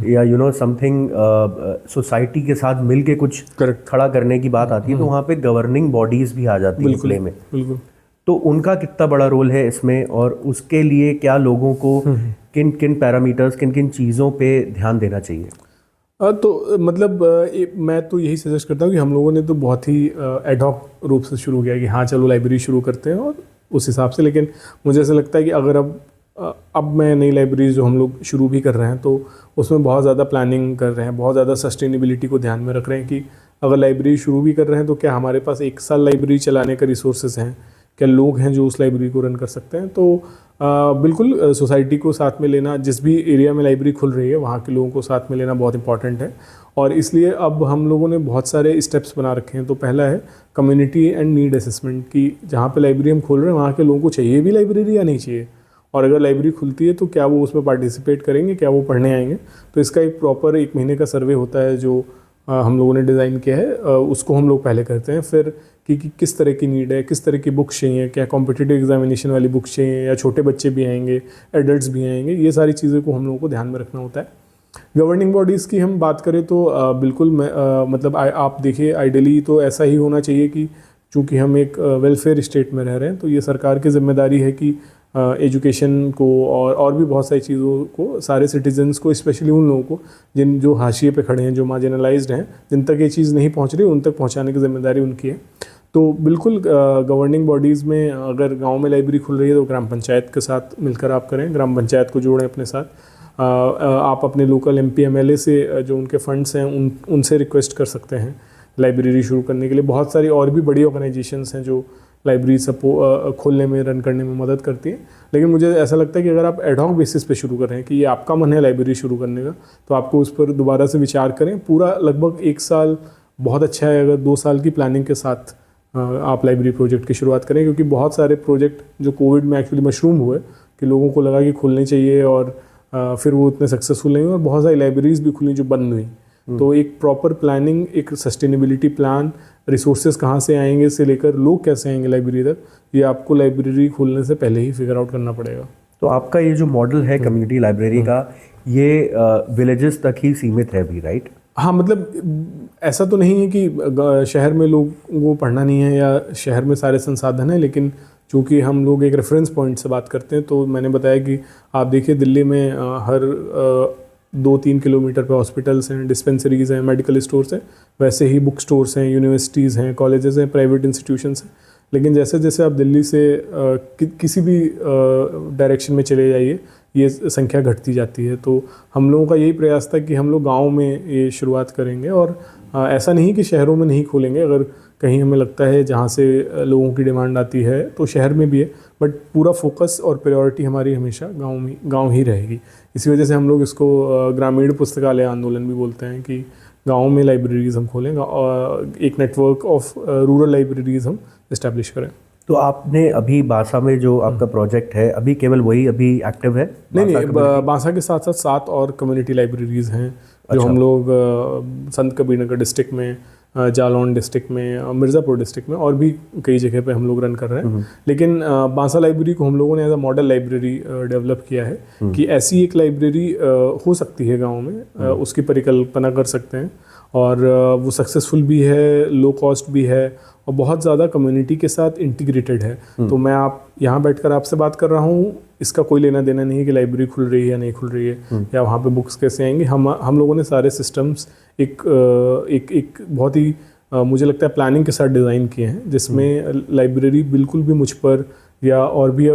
या समथिंग सोसाइटी के साथ मिलके कुछ खड़ा करने की बात आती है, तो वहाँ पे गवर्निंग बॉडीज भी आ जाती है प्ले में। बिल्कुल। तो उनका कितना बड़ा रोल है इसमें, और उसके लिए क्या लोगों को किन किन पैरामीटर्स, किन किन चीज़ों पे ध्यान देना चाहिए? तो मतलब मैं तो यही सजेस्ट करता हूँ कि हम लोगों ने तो बहुत ही एडहॉक रूप से शुरू किया कि हाँ चलो लाइब्रेरी शुरू करते हैं और उस हिसाब से। लेकिन मुझे ऐसा लगता है कि अगर अब मैं नई लाइब्रेरी जो हम लोग शुरू भी कर रहे हैं, तो उसमें बहुत ज़्यादा प्लानिंग कर रहे हैं, बहुत ज़्यादा सस्टेनेबिलिटी को ध्यान में रख रहे हैं कि अगर लाइब्रेरी शुरू भी कर रहे हैं तो क्या हमारे पास 1 साल लाइब्रेरी चलाने का रिसोर्सेज हैं, क्या लोग हैं जो उस लाइब्रेरी को रन कर सकते हैं। तो बिल्कुल सोसाइटी को साथ में लेना, जिस भी एरिया में लाइब्रेरी खुल रही है वहाँ के लोगों को साथ में लेना बहुत इंपॉर्टेंट है। और इसलिए अब हम लोगों ने बहुत सारे स्टेप्स बना रखे हैं। तो पहला है कम्युनिटी एंड नीड असेसमेंट, कि जहाँ पे लाइब्रेरी हम खोल रहे हैं वहाँ के लोगों को चाहिए भी लाइब्रेरी या नहीं चाहिए, और अगर लाइब्रेरी खुलती है तो क्या वो उसमें पार्टिसिपेट करेंगे, क्या वो पढ़ने आएंगे। तो इसका एक प्रॉपर 1 महीने का सर्वे होता है जो हम लोगों ने डिज़ाइन किया है, उसको हम लोग पहले करते हैं। फिर कि किस तरह की नीड है, किस तरह की बुक्स चाहिए, क्या कॉम्पिटिटिव एग्जामिनेशन वाली बुक्स चाहिए, या छोटे बच्चे भी आएंगे, एडल्ट्स भी आएंगे, ये सारी चीज़ों को हम लोगों को ध्यान में रखना होता है। गवर्निंग बॉडीज़ की हम बात करें तो बिल्कुल मतलब आप देखिए, आइडियली तो ऐसा ही होना चाहिए कि चूँकि हम एक वेलफेयर स्टेट में रह रहे हैं, तो ये सरकार की जिम्मेदारी है कि एजुकेशन को और भी बहुत सारी चीज़ों को सारे सिटीजन्स को, स्पेशली उन लोगों को जो हाशिए पे खड़े हैं, जो मार्जिनलाइज्ड हैं, जिन तक ये चीज़ नहीं पहुंच रही, उन तक पहुंचाने की जिम्मेदारी उनकी है। तो बिल्कुल गवर्निंग बॉडीज़ में अगर गांव में लाइब्रेरी खुल रही है तो ग्राम पंचायत के साथ मिलकर आप करें, ग्राम पंचायत को जोड़ें अपने साथ। आप अपने लोकल MP MLA से जो उनके फंड्स हैं उनसे रिक्वेस्ट कर सकते हैं लाइब्रेरी शुरू करने के लिए। बहुत सारी और भी बड़ी ऑर्गेनाइजेशंस हैं जो लाइब्रेरी खोलने में, रन करने में मदद करती है। लेकिन मुझे ऐसा लगता है कि अगर आप एडहॉक बेसिस पे शुरू कर रहे हैं कि ये आपका मन है लाइब्रेरी शुरू करने का, तो आपको उस पर दोबारा से विचार करें। पूरा लगभग 1 साल बहुत अच्छा है, अगर 2 साल की प्लानिंग के साथ आप लाइब्रेरी प्रोजेक्ट की शुरुआत करें, क्योंकि बहुत सारे प्रोजेक्ट जो कोविड में एक्चुअली मशरूम हुए कि लोगों को लगा कि खुलने चाहिए, और फिर वो उतने सक्सेसफुल नहीं हुए, और बहुत सारी लाइब्रेरीज भी खुली जो बंद हुई। तो एक प्रॉपर प्लानिंग, एक सस्टेनेबिलिटी प्लान, रिसोर्सेज कहाँ से आएंगे से लेकर लोग कैसे आएंगे लाइब्रेरी तक, ये आपको लाइब्रेरी खोलने से पहले ही फिगर आउट करना पड़ेगा। तो आपका ये जो मॉडल है कम्युनिटी लाइब्रेरी का, ये विलेजेस तक ही सीमित है अभी, राइट? हाँ, मतलब ऐसा तो नहीं है कि शहर में लोगों को पढ़ना नहीं है या शहर में सारे संसाधन हैं, लेकिन चूँकि हम लोग एक रेफरेंस पॉइंट से बात करते हैं, तो मैंने बताया कि आप देखिए दिल्ली में हर 2-3 किलोमीटर पे हॉस्पिटल्स हैं, डिस्पेंसरीज हैं, मेडिकल स्टोर्स हैं, वैसे ही बुक स्टोर्स हैं, यूनिवर्सिटीज़ हैं, कॉलेजेस हैं, प्राइवेट इंस्टीट्यूशंस हैं। लेकिन जैसे जैसे आप दिल्ली से किसी भी डायरेक्शन में चले जाइए, ये संख्या घटती जाती है। तो हम लोगों का यही प्रयास था कि हम लोग गाँव में ये शुरुआत करेंगे, और ऐसा नहीं कि शहरों में नहीं खोलेंगे। अगर कहीं हमें लगता है जहाँ से लोगों की डिमांड आती है तो शहर में भी है, बट पूरा फोकस और प्रायोरिटी हमारी हमेशा गाँव ही रहेगी। इसी वजह से हम लोग इसको ग्रामीण पुस्तकालय आंदोलन भी बोलते हैं कि गाँव में लाइब्रेरीज़ हम खोलें, एक नेटवर्क ऑफ रूरल लाइब्रेरीज़ हम इस्टेब्लिश करें। तो आपने अभी बांसा में जो आपका प्रोजेक्ट है, अभी केवल वही अभी एक्टिव है? नहीं, बांसा के साथ साथ 7 और कम्युनिटी लाइब्रेरीज़ हैं जो हम लोग संत कबीरनगर डिस्ट्रिक्ट में, जालौन डिस्ट्रिक्ट में, मिर्ज़ापुर डिस्ट्रिक्ट में, और भी कई जगह पे हम लोग रन कर रहे हैं। लेकिन बांसा लाइब्रेरी को हम लोगों ने as a model library develop किया है कि ऐसी एक लाइब्रेरी हो सकती है गाँव में, उसकी परिकल्पना कर सकते हैं, और वो सक्सेसफुल भी है, लो कॉस्ट भी है, और बहुत ज़्यादा कम्युनिटी के साथ इंटीग्रेटेड है। तो मैं यहाँ बैठकर आपसे बात कर रहा हूँ, इसका कोई लेना देना नहीं है कि लाइब्रेरी खुल रही है या नहीं खुल रही है, या वहाँ पे बुक्स कैसे आएंगी। हम लोगों ने सारे सिस्टम्स एक बहुत ही मुझे लगता है प्लानिंग के साथ डिज़ाइन किए हैं, जिसमें लाइब्रेरी बिल्कुल भी मुझ पर या और भी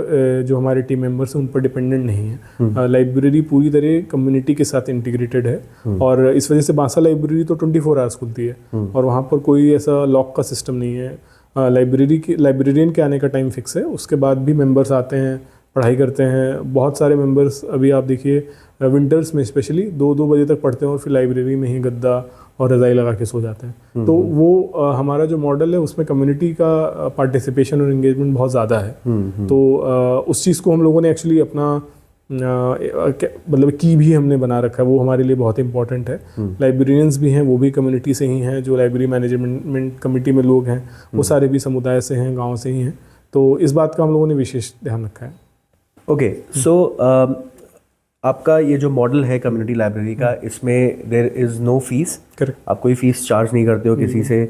जो हमारे टीम मेंबर्स हैं उन पर डिपेंडेंट नहीं है। लाइब्रेरी पूरी तरह कम्युनिटी के साथ इंटीग्रेटेड है और इस वजह से बांसा लाइब्रेरी तो 24 आवर्स खुलती है और वहाँ पर कोई ऐसा लॉक का सिस्टम नहीं है। लाइब्रेरियन के आने का टाइम फिक्स है, उसके बाद भी मेंबर्स आते हैं, पढ़ाई करते हैं। बहुत सारे मेंबर्स अभी आप देखिए विंटर्स में स्पेशली 2-2 बजे तक पढ़ते हैं और फिर लाइब्रेरी में ही गद्दा और रज़ाई लगा के सो जाते हैं। तो वो हमारा जो मॉडल है उसमें कम्युनिटी का पार्टिसिपेशन और एंगेजमेंट बहुत ज़्यादा है। तो उस चीज़ को हम लोगों ने एक्चुअली अपना मतलब की भी हमने बना रखा है, वो हमारे लिए बहुत इंपॉर्टेंट है। लाइब्रेरियंस भी हैं, वो भी कम्युनिटी से ही हैं। जो लाइब्रेरी मैनेजमेंट कमेटी में लोग हैं वो सारे भी समुदाय से हैं, गाँव से ही हैं। तो इस बात का हम लोगों ने विशेष ध्यान रखा है। ओके, सो आपका ये जो मॉडल है कम्युनिटी लाइब्रेरी का, इसमें there is no fees. Correct. आप कोई फीस चार्ज नहीं करते हो किसी से।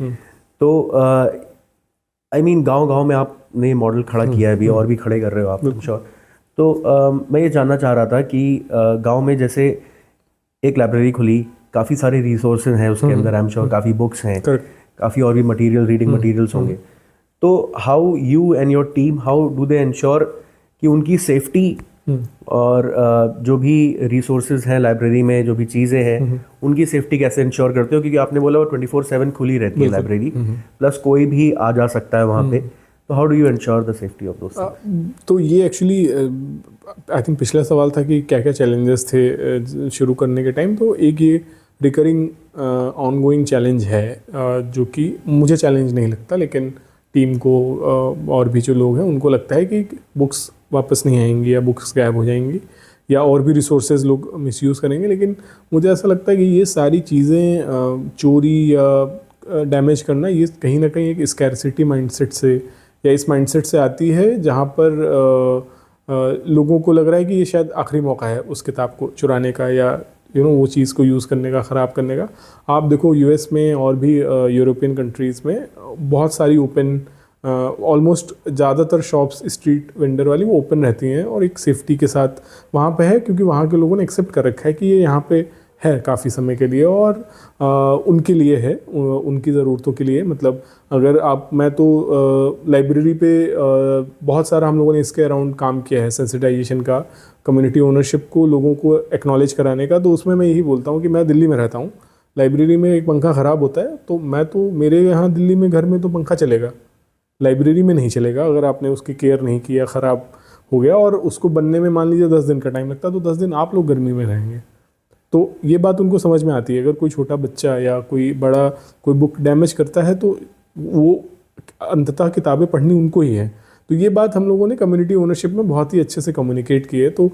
तो आई मीन गांव में आपने ये मॉडल खड़ा किया है अभी, और भी खड़े कर रहे हो आप, आई एम श्योर। तो मैं ये जानना चाह रहा था कि गांव में जैसे एक लाइब्रेरी खुली, काफ़ी सारे रिसोर्सेज हैं उसके अंदर, आई एम श्योर काफ़ी बुक्स हैं, काफ़ी और भी मटेरियल, रीडिंग मटेरियल्स होंगे। तो how you and your team, how do they ensure कि उनकी सेफ्टी और जो भी रिसोर्सेज हैं लाइब्रेरी में, जो भी चीज़ें हैं, उनकी सेफ्टी कैसे इंश्योर करते हो? क्योंकि आपने बोला वो 24/7 खुली रहती है लाइब्रेरी, प्लस कोई भी आ जा सकता है वहाँ पे। तो how do you ensure the safety of those? तो ये एक्चुअली आई थिंक पिछला सवाल था कि क्या क्या चैलेंजेस थे शुरू करने के टाइम। तो एक ये रिकरिंग ऑनगोइंग चैलेंज है जो कि मुझे चैलेंज नहीं लगता, लेकिन टीम को और भी जो लोग हैं उनको लगता है कि बुक्स वापस नहीं आएंगी या बुक्स गायब हो जाएंगी या और भी रिसोर्सेज लोग मिसयूज़ करेंगे। लेकिन मुझे ऐसा लगता है कि ये सारी चीज़ें चोरी या डैमेज करना, ये कहीं ना कहीं एक स्कैरसिटी माइंडसेट से या इस माइंडसेट से आती है, जहाँ पर लोगों को लग रहा है कि ये शायद आखिरी मौका है उस किताब को चुराने का या वो चीज़ को यूज़ करने का, ख़राब करने का। आप देखो यूएस में और भी यूरोपियन कंट्रीज़ में बहुत सारी ओपन, ऑलमोस्ट ज़्यादातर शॉप्स स्ट्रीट वेंडर वाली वो ओपन रहती हैं और एक सेफ्टी के साथ वहाँ पे है, क्योंकि वहाँ के लोगों ने एक्सेप्ट कर रखा है कि ये यहाँ पे है काफ़ी समय के लिए और उनके लिए है, उनकी ज़रूरतों के लिए। मतलब अगर मैं तो लाइब्रेरी पे बहुत सारा हम लोगों ने इसके अराउंड काम किया है, सेंसिटाइजेशन का, कम्युनिटी ओनरशिप को लोगों को एक्नॉलेज कराने का। तो उसमें मैं यही बोलता हूँ कि मैं दिल्ली में रहता हूँ, लाइब्रेरी में एक पंखा ख़राब होता है तो मेरे यहाँ दिल्ली में घर में तो पंखा चलेगा, लाइब्रेरी में नहीं चलेगा। अगर आपने उसकी केयर नहीं किया, ख़राब हो गया और उसको बनने में मान लीजिए 10 दिन का टाइम लगता है, तो 10 दिन आप लोग गर्मी में रहेंगे। तो ये बात उनको समझ में आती है। अगर कोई छोटा बच्चा या कोई बड़ा कोई बुक डैमेज करता है तो वो अंततः किताबें पढ़नी उनको ही है। तो ये बात हम लोगों ने कम्युनिटी ओनरशिप में बहुत ही अच्छे से कम्युनिकेट की है। तो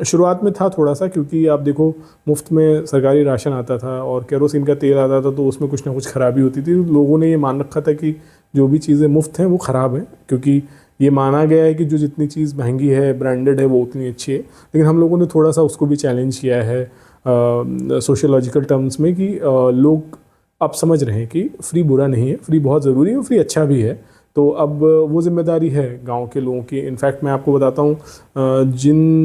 शुरुआत में था थोड़ा सा, क्योंकि आप देखो मुफ्त में सरकारी राशन आता था और केरोसिन का तेल आता था, तो उसमें कुछ ना कुछ ख़राबी होती थी। लोगों ने ये मान रखा था कि जो भी चीज़ें मुफ्त हैं वो ख़राब हैं, क्योंकि ये माना गया है कि जो जितनी चीज़ महंगी है, ब्रांडेड है, वो उतनी अच्छी है। लेकिन हम लोगों ने थोड़ा सा उसको भी चैलेंज किया है सोशियोलॉजिकल टर्म्स में कि लोग अब समझ रहे हैं कि फ्री बुरा नहीं है, फ्री बहुत ज़रूरी है और फ्री अच्छा भी है। तो अब वो जिम्मेदारी है गांव के लोगों की। इनफैक्ट मैं आपको बताता हूँ, जिन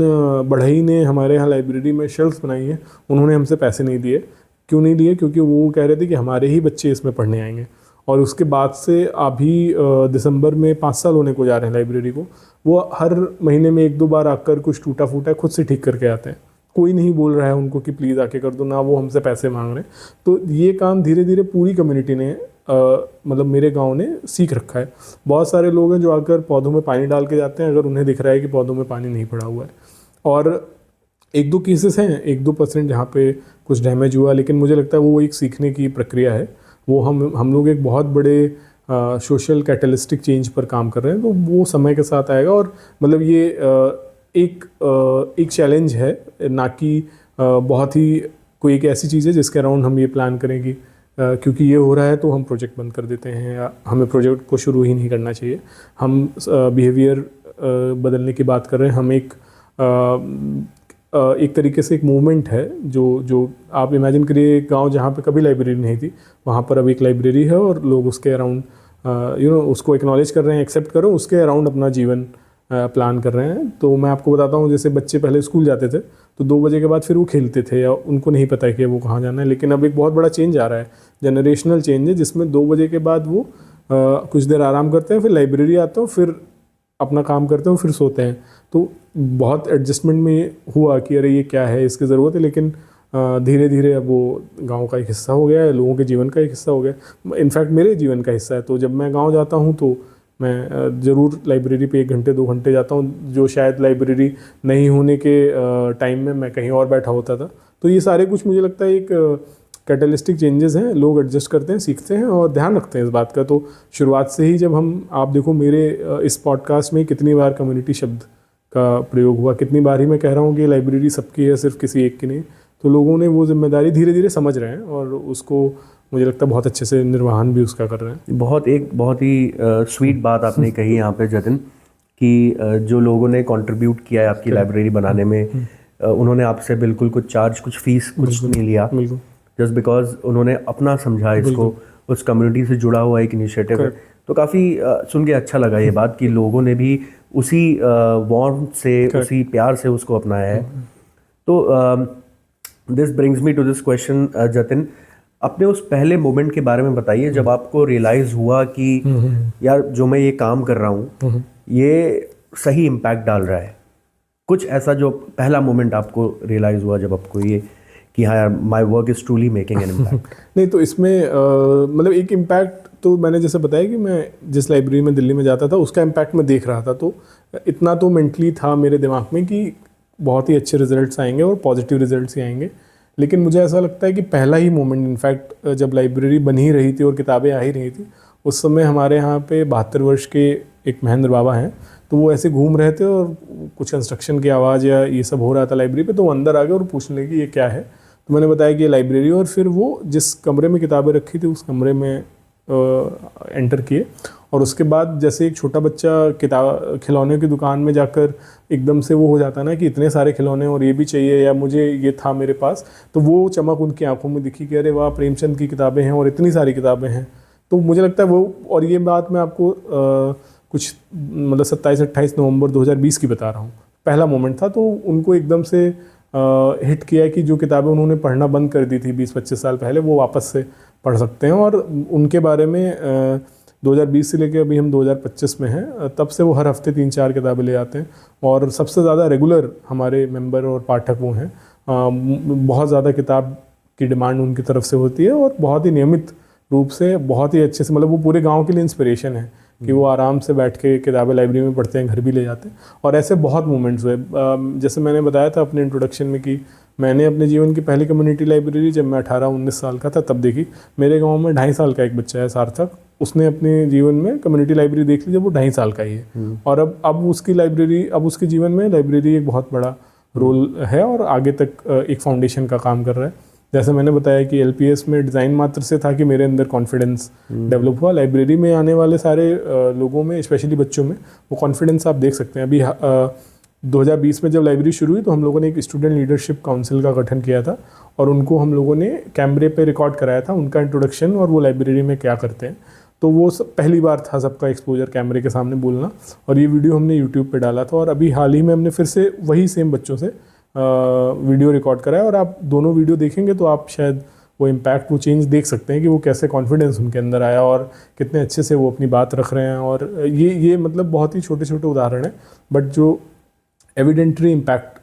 बढ़ई ने हमारे यहाँ लाइब्रेरी में शेल्फ्स बनाई हैं, उन्होंने हमसे पैसे नहीं दिए। क्यों नहीं लिए? क्योंकि वो कह रहे थे कि हमारे ही बच्चे इसमें पढ़ने आएंगे। और उसके बाद से अभी दिसंबर में 5 साल होने को जा रहे हैं लाइब्रेरी को। वो हर महीने में 1-2 बार आकर कुछ टूटा फूटा खुद से ठीक करके आते हैं। कोई नहीं बोल रहा है उनको कि प्लीज़ आके कर दो, ना वो हमसे पैसे मांग रहे हैं। तो ये काम धीरे धीरे पूरी कम्युनिटी ने मतलब मेरे गांव ने सीख रखा है। बहुत सारे लोग हैं जो आकर पौधों में पानी डाल के जाते हैं, अगर उन्हें दिख रहा है कि पौधों में पानी नहीं पड़ा हुआ है। और 1-2 केसेस हैं, 1-2% जहाँ पे कुछ डैमेज हुआ, लेकिन मुझे लगता है वो एक सीखने की प्रक्रिया है। वो हम लोग एक बहुत बड़े सोशल कैटलिस्टिक चेंज पर काम कर रहे हैं, तो वो समय के साथ आएगा। और मतलब ये एक चैलेंज है, ना कि बहुत ही कोई एक ऐसी चीज़ है जिसके अराउंड हम ये प्लान करें कि क्योंकि ये हो रहा है तो हम प्रोजेक्ट बंद कर देते हैं या हमें प्रोजेक्ट को शुरू ही नहीं करना चाहिए। हम बिहेवियर बदलने की बात कर रहे हैं। हम एक तरीके से एक मूवमेंट है जो आप इमेजिन करिए, एक गांव जहाँ पे कभी लाइब्रेरी नहीं थी, वहाँ पर अब एक लाइब्रेरी है और लोग उसके अराउंड उसको एक्नॉलेज कर रहे हैं, एक्सेप्ट करो, उसके अराउंड अपना जीवन प्लान कर रहे हैं। तो मैं आपको बताता हूँ, जैसे बच्चे पहले स्कूल जाते थे तो 2 बजे के बाद फिर वो खेलते थे या उनको नहीं पता है कि वो कहाँ जाना है, लेकिन अब एक बहुत बड़ा चेंज आ रहा है, जनरेशनल चेंज है, जिसमें 2 बजे के बाद वो कुछ देर आराम करते हैं, फिर लाइब्रेरी आते हैं, फिर अपना काम करते हैं, फिर सोते हैं। तो बहुत एडजस्टमेंट में हुआ कि अरे ये क्या है, इसकी ज़रूरत है, लेकिन धीरे धीरे अब वो गांव का एक हिस्सा हो गया है, लोगों के जीवन का एक हिस्सा हो गया। इनफैक्ट मेरे जीवन का हिस्सा है। तो जब मैं गांव जाता हूँ तो मैं ज़रूर लाइब्रेरी पे 1 घंटे 2 घंटे जाता हूँ, जो शायद लाइब्रेरी नहीं होने के टाइम में मैं कहीं और बैठा होता था। तो ये सारे कुछ मुझे लगता है एक कैटलिस्टिक चेंजेस हैं। लोग एडजस्ट करते हैं, सीखते हैं और ध्यान रखते हैं इस बात का। तो शुरुआत से ही जब आप देखो मेरे इस पॉडकास्ट में कितनी बार कम्युनिटी शब्द का प्रयोग हुआ, कितनी बार ही मैं कह रहा हूँ कि लाइब्रेरी सबकी है, सिर्फ किसी एक की नहीं। तो लोगों ने वो जिम्मेदारी धीरे धीरे समझ रहे हैं और उसको मुझे लगता है बहुत अच्छे से निर्वहन भी उसका कर रहे हैं। बहुत ही स्वीट बात आपने कही यहाँ पे जतिन, कि जो लोगों ने कंट्रीब्यूट किया है आपकी लाइब्रेरी बनाने में, उन्होंने आपसे बिल्कुल कुछ फीस कुछ नहीं लिया, जस्ट बिकॉज उन्होंने अपना समझा इसको, उस कम्युनिटी से जुड़ा हुआ एक इनिशिएटिव है। तो काफ़ी सुन के अच्छा लगा ये बात कि लोगों ने भी उसी वार्म से, उसी प्यार से उसको अपनाया है। तो this brings me to this question Jatin, अपने उस पहले मोमेंट के बारे में बताइए जब आपको रियलाइज़ हुआ कि यार जो मैं ये काम कर रहा हूँ ये सही इम्पैक्ट डाल रहा है। कुछ ऐसा जो पहला मोमेंट आपको रियलाइज़ हुआ जब आपको ये कि हाँ यार my work is truly making an impact. नहीं, तो इसमें मतलब एक इम्पैक्ट तो मैंने जैसे बताया कि मैं जिस लाइब्रेरी में दिल्ली में जाता था उसका इम्पैक्ट मैं देख रहा था। तो इतना तो मेंटली था मेरे दिमाग में कि बहुत ही अच्छे रिजल्ट्स आएंगे और पॉजिटिव रिजल्ट्स ही आएंगे। लेकिन मुझे ऐसा लगता है कि पहला ही मोमेंट, इनफैक्ट जब लाइब्रेरी बन ही रही थी और किताबें आ ही रही थी, उस समय हमारे यहाँ पे 72 वर्ष के एक महेंद्र बाबा हैं। तो वो ऐसे घूम रहे थे और कुछ कंस्ट्रक्शन की आवाज़ या ये सब हो रहा था लाइब्रेरी पे, तो वो अंदर आ गए और पूछने लगे ये क्या है। तो मैंने बताया कि ये लाइब्रेरी, और फिर वो जिस कमरे में किताबें रखी थी उस कमरे में एंटर किए। और उसके बाद जैसे एक छोटा बच्चा खिलौने की दुकान में जाकर एकदम से वो हो जाता है ना कि इतने सारे खिलौने और ये भी चाहिए या मुझे ये था मेरे पास, तो वो चमक उनकी आंखों में दिखी कि अरे वाह, प्रेमचंद की किताबें हैं और इतनी सारी किताबें हैं। तो मुझे लगता है वो, और ये बात मैं आपको कुछ मतलब 27-28 नवंबर 2020 की बता रहा हूँ, पहला मोमेंट था। तो उनको एकदम से हिट किया कि जो किताबें उन्होंने पढ़ना बंद कर दी थी 20-25 साल पहले, वो वापस से पढ़ सकते हैं। और उनके बारे में 2020 से लेकर अभी हम 2025 में हैं, तब से वो हर हफ्ते 3-4 किताबें ले आते हैं। और सबसे ज़्यादा रेगुलर हमारे मेंबर और पाठक वो हैं। बहुत ज़्यादा किताब की डिमांड उनकी तरफ से होती है और बहुत ही नियमित रूप से, बहुत ही अच्छे से, मतलब वो पूरे गांव के लिए इंस्पिरेशन है कि वो आराम से बैठ के किताबें लाइब्रेरी में पढ़ते हैं, घर भी ले जाते हैं। और ऐसे बहुत मोमेंट्स हुए। जैसे मैंने बताया था अपने इंट्रोडक्शन में कि मैंने अपने जीवन की पहली कम्युनिटी लाइब्रेरी जब मैं 18-19 साल का था तब देखी। मेरे गांव में 2.5 साल का एक बच्चा है सार्थक, उसने अपने जीवन में कम्युनिटी लाइब्रेरी देख ली जब वो 2.5 साल का ही है। और अब उसकी लाइब्रेरी, अब उसके जीवन में लाइब्रेरी एक बहुत बड़ा रोल है और आगे तक एक फाउंडेशन का काम कर रहा है। जैसे मैंने बताया कि LPS में डिज़ाइन मात्र से था कि मेरे अंदर कॉन्फिडेंस डेवलप हुआ। लाइब्रेरी में आने वाले सारे लोगों में, स्पेशली बच्चों में, वो कॉन्फिडेंस आप देख सकते हैं। अभी 2020 में जब लाइब्रेरी शुरू हुई तो हम लोगों ने एक स्टूडेंट लीडरशिप काउंसिल का गठन किया था और उनको हम लोगों ने कैमरे पे रिकॉर्ड कराया था उनका इंट्रोडक्शन और वो लाइब्रेरी में क्या करते हैं। तो वो पहली बार था सबका एक्सपोजर कैमरे के सामने बोलना, और ये वीडियो हमने यूट्यूब पे डाला था। और अभी हाल ही में हमने फिर से वही सेम बच्चों से वीडियो रिकॉर्ड कराया, और आप दोनों वीडियो देखेंगे तो आप शायद वो इम्पैक्ट, वो चेंज देख सकते हैं कि वो कैसे कॉन्फिडेंस उनके अंदर आया और कितने अच्छे से वो अपनी बात रख रहे हैं। और ये मतलब बहुत ही छोटे छोटे उदाहरण हैं, बट जो एविडेंटरी इम्पैक्ट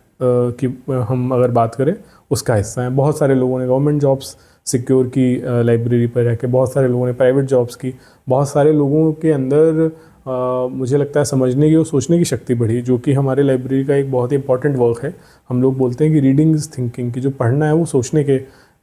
की हम अगर बात करें उसका हिस्सा है। बहुत सारे लोगों ने गवर्नमेंट जॉब्स सिक्योर की लाइब्रेरी पर रह के, बहुत सारे लोगों ने प्राइवेट जॉब्स की, बहुत सारे लोगों के अंदर मुझे लगता है समझने की और सोचने की शक्ति बढ़ी, जो कि हमारे लाइब्रेरी का एक बहुत ही इंपॉर्टेंट वर्क है। हम लोग बोलते हैं कि रीडिंग इज़ थिंकिंग, कि जो पढ़ना है वो सोचने के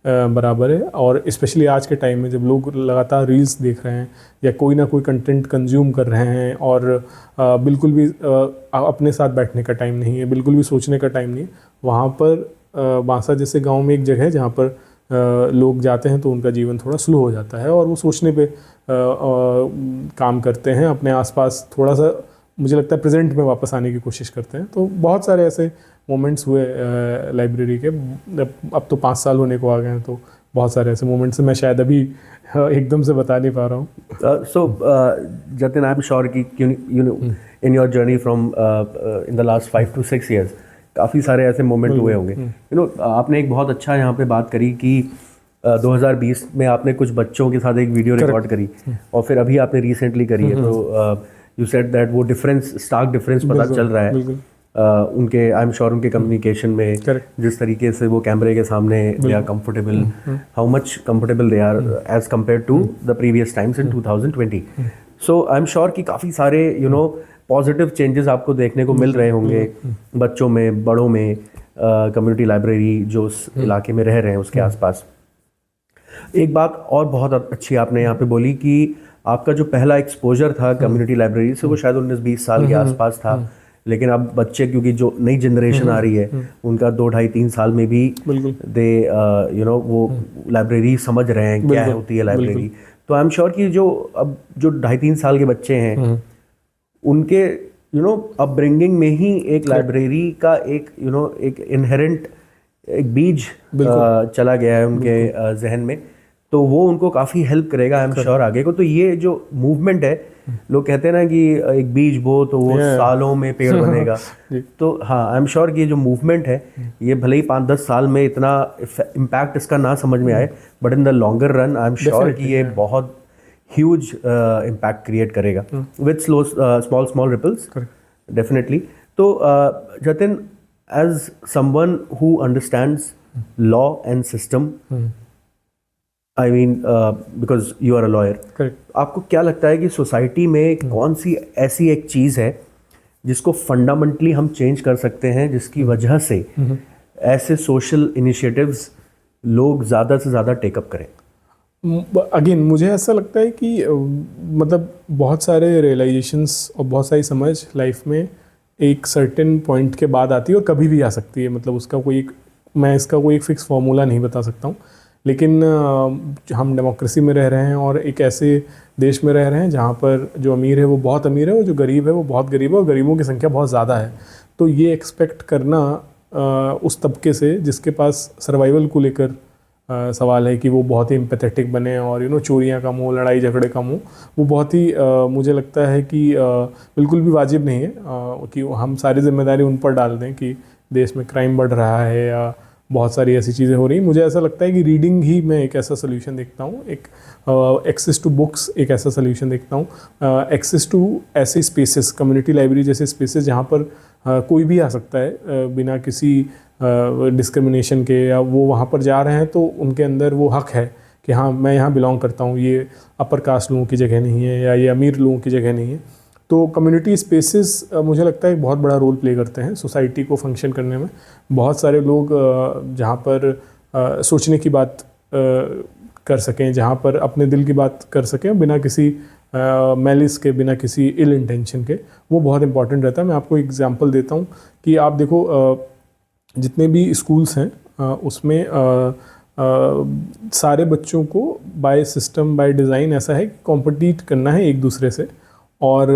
बराबर है। और स्पेशली आज के टाइम में जब लोग लगातार रील्स देख रहे हैं या कोई ना कोई कंटेंट कंज्यूम कर रहे हैं और बिल्कुल भी अपने साथ बैठने का टाइम नहीं है, बिल्कुल भी सोचने का टाइम नहीं है, वहाँ पर बांसा जैसे गांव में एक जगह है जहाँ पर लोग जाते हैं तो उनका जीवन थोड़ा स्लो हो जाता है और वो सोचने पे काम करते हैं, अपने आसपास थोड़ा सा मुझे लगता है प्रेजेंट में वापस आने की कोशिश करते हैं। तो बहुत सारे ऐसे मोमेंट्स हुए लाइब्रेरी के। अब तो 5 साल होने को आ गए हैं, तो बहुत सारे ऐसे मोमेंट्स हैं, मैं शायद अभी एकदम से बता नहीं पा रहा हूँ. So, Jatin, I'm sure कि you know in your journey from in the last 5 to 6 years काफ़ी सारे ऐसे मोमेंट हुए होंगे. आपने एक बहुत अच्छा यहाँ पे बात करी कि 2020 में आपने कुछ बच्चों के साथ एक वीडियो रिकॉर्ड करी और फिर अभी आपने रिसेंटली करी है. तो यू सेड दैट वो स्टार्क डिफरेंस पता चल रहा है उनके, आई एम श्योर उनके कम्युनिकेशन में, जिस तरीके से वो कैमरे के सामने they are comfortable, how much comfortable they are as compared to the previous times in 2020. So I am sure कि काफ़ी सारे पॉजिटिव चेंजेस आपको देखने को मिल रहे होंगे बच्चों में, बड़ों में, कम्युनिटी लाइब्रेरी जो उस इलाके में रह रहे हैं उसके आसपास. एक बात और बहुत अच्छी आपने यहाँ पे बोली कि आपका जो पहला एक्सपोजर था कम्युनिटी लाइब्रेरी से वो शायद 19-20 साल के आसपास था, लेकिन अब बच्चे, क्योंकि जो नई जनरेशन आ रही है उनका 2, 2.5, 3 साल में भी दे वो लाइब्रेरी समझ रहे हैं क्या होती है लाइब्रेरी. तो आई एम श्योर कि जो 2.5-3 साल के बच्चे हैं उनके अपब्रिंगिंग में ही एक लाइब्रेरी का एक इनहेरेंट एक बीज चला गया है उनके जहन में, तो वो उनको काफ़ी हेल्प करेगा आई एम श्योर आगे को. तो ये जो मूवमेंट है, लोग कहते हैं ना कि एक बीज बो तो वो सालों में पेड़ बनेगा. तो हाँ, आई एम श्योर कि ये जो मूवमेंट है ये भले ही 5-10 साल में इतना इम्पैक्ट इसका ना समझ में आए, but in the longer run I am sure कि ये बहुत ह्यूज इम्पैक्ट क्रिएट करेगा विद स्मॉल रिपल्स डेफिनेटली. तो Jatin, as someone who understands law and system, I mean because you are a lawyer, आपको क्या लगता है कि सोसाइटी में कौन सी ऐसी एक चीज़ है जिसको फंडामेंटली हम चेंज कर सकते हैं, जिसकी वजह से ऐसे सोशल इनिशिएटिव्स लोग ज़्यादा से ज़्यादा टेकअप करें? अगेन मुझे ऐसा लगता है कि मतलब बहुत सारे रियलाइजेशंस और बहुत सारी समझ लाइफ में एक सर्टेन पॉइंट के बाद आती है और कभी भी आ सकती है. मतलब उसका मैं इसका कोई एक फिक्स फार्मूला नहीं बता सकता हूँ, लेकिन हम डेमोक्रेसी में रह रहे हैं और एक ऐसे देश में रह रहे हैं जहाँ पर जो अमीर है वो बहुत अमीर है और जो गरीब है वो बहुत गरीब है और गरीबों की संख्या बहुत ज़्यादा है. तो ये एक्सपेक्ट करना उस तबके से जिसके पास सर्वाइवल को लेकर सवाल है कि वो बहुत ही एम्पैथेटिक बने और चोरियाँ कम हो, लड़ाई झगड़े कम हो, वो बहुत ही मुझे लगता है कि बिल्कुल भी वाजिब नहीं है कि हम सारी जिम्मेदारी उन पर डाल दें कि देश में क्राइम बढ़ रहा है या बहुत सारी ऐसी चीज़ें हो रही. मुझे ऐसा लगता है कि रीडिंग ही मैं एक ऐसा सोल्यूशन देखता हूँ, एक एक्सेस टू बुक्स एक ऐसा सोल्यूशन देखता हूँ, एक्सेस टू ऐसे स्पेसेस, कम्युनिटी लाइब्रेरी जैसे स्पेसेस जहाँ पर कोई भी आ सकता है बिना किसी डिस्क्रिमिनेशन के, या वो वहाँ पर जा रहे हैं तो उनके अंदर वो हक है कि हाँ मैं यहाँ बिलोंग करता हूँ, ये अपर कास्ट लोगों की जगह नहीं है या ये अमीर लोगों की जगह नहीं है. तो कम्युनिटी स्पेसेस मुझे लगता है एक बहुत बड़ा रोल प्ले करते हैं सोसाइटी को फंक्शन करने में. बहुत सारे लोग जहाँ पर सोचने की बात कर सकें, जहाँ पर अपने दिल की बात कर सकें बिना किसी मैलिस के, बिना किसी इल इंटेंशन के, वो बहुत इंपॉर्टेंट रहता है. मैं आपको एग्जांपल देता हूँ कि आप देखो जितने भी स्कूल्स हैं उसमें सारे बच्चों को बाय सिस्टम बाय डिज़ाइन ऐसा है कि कॉम्पिटिट करना है एक दूसरे से, और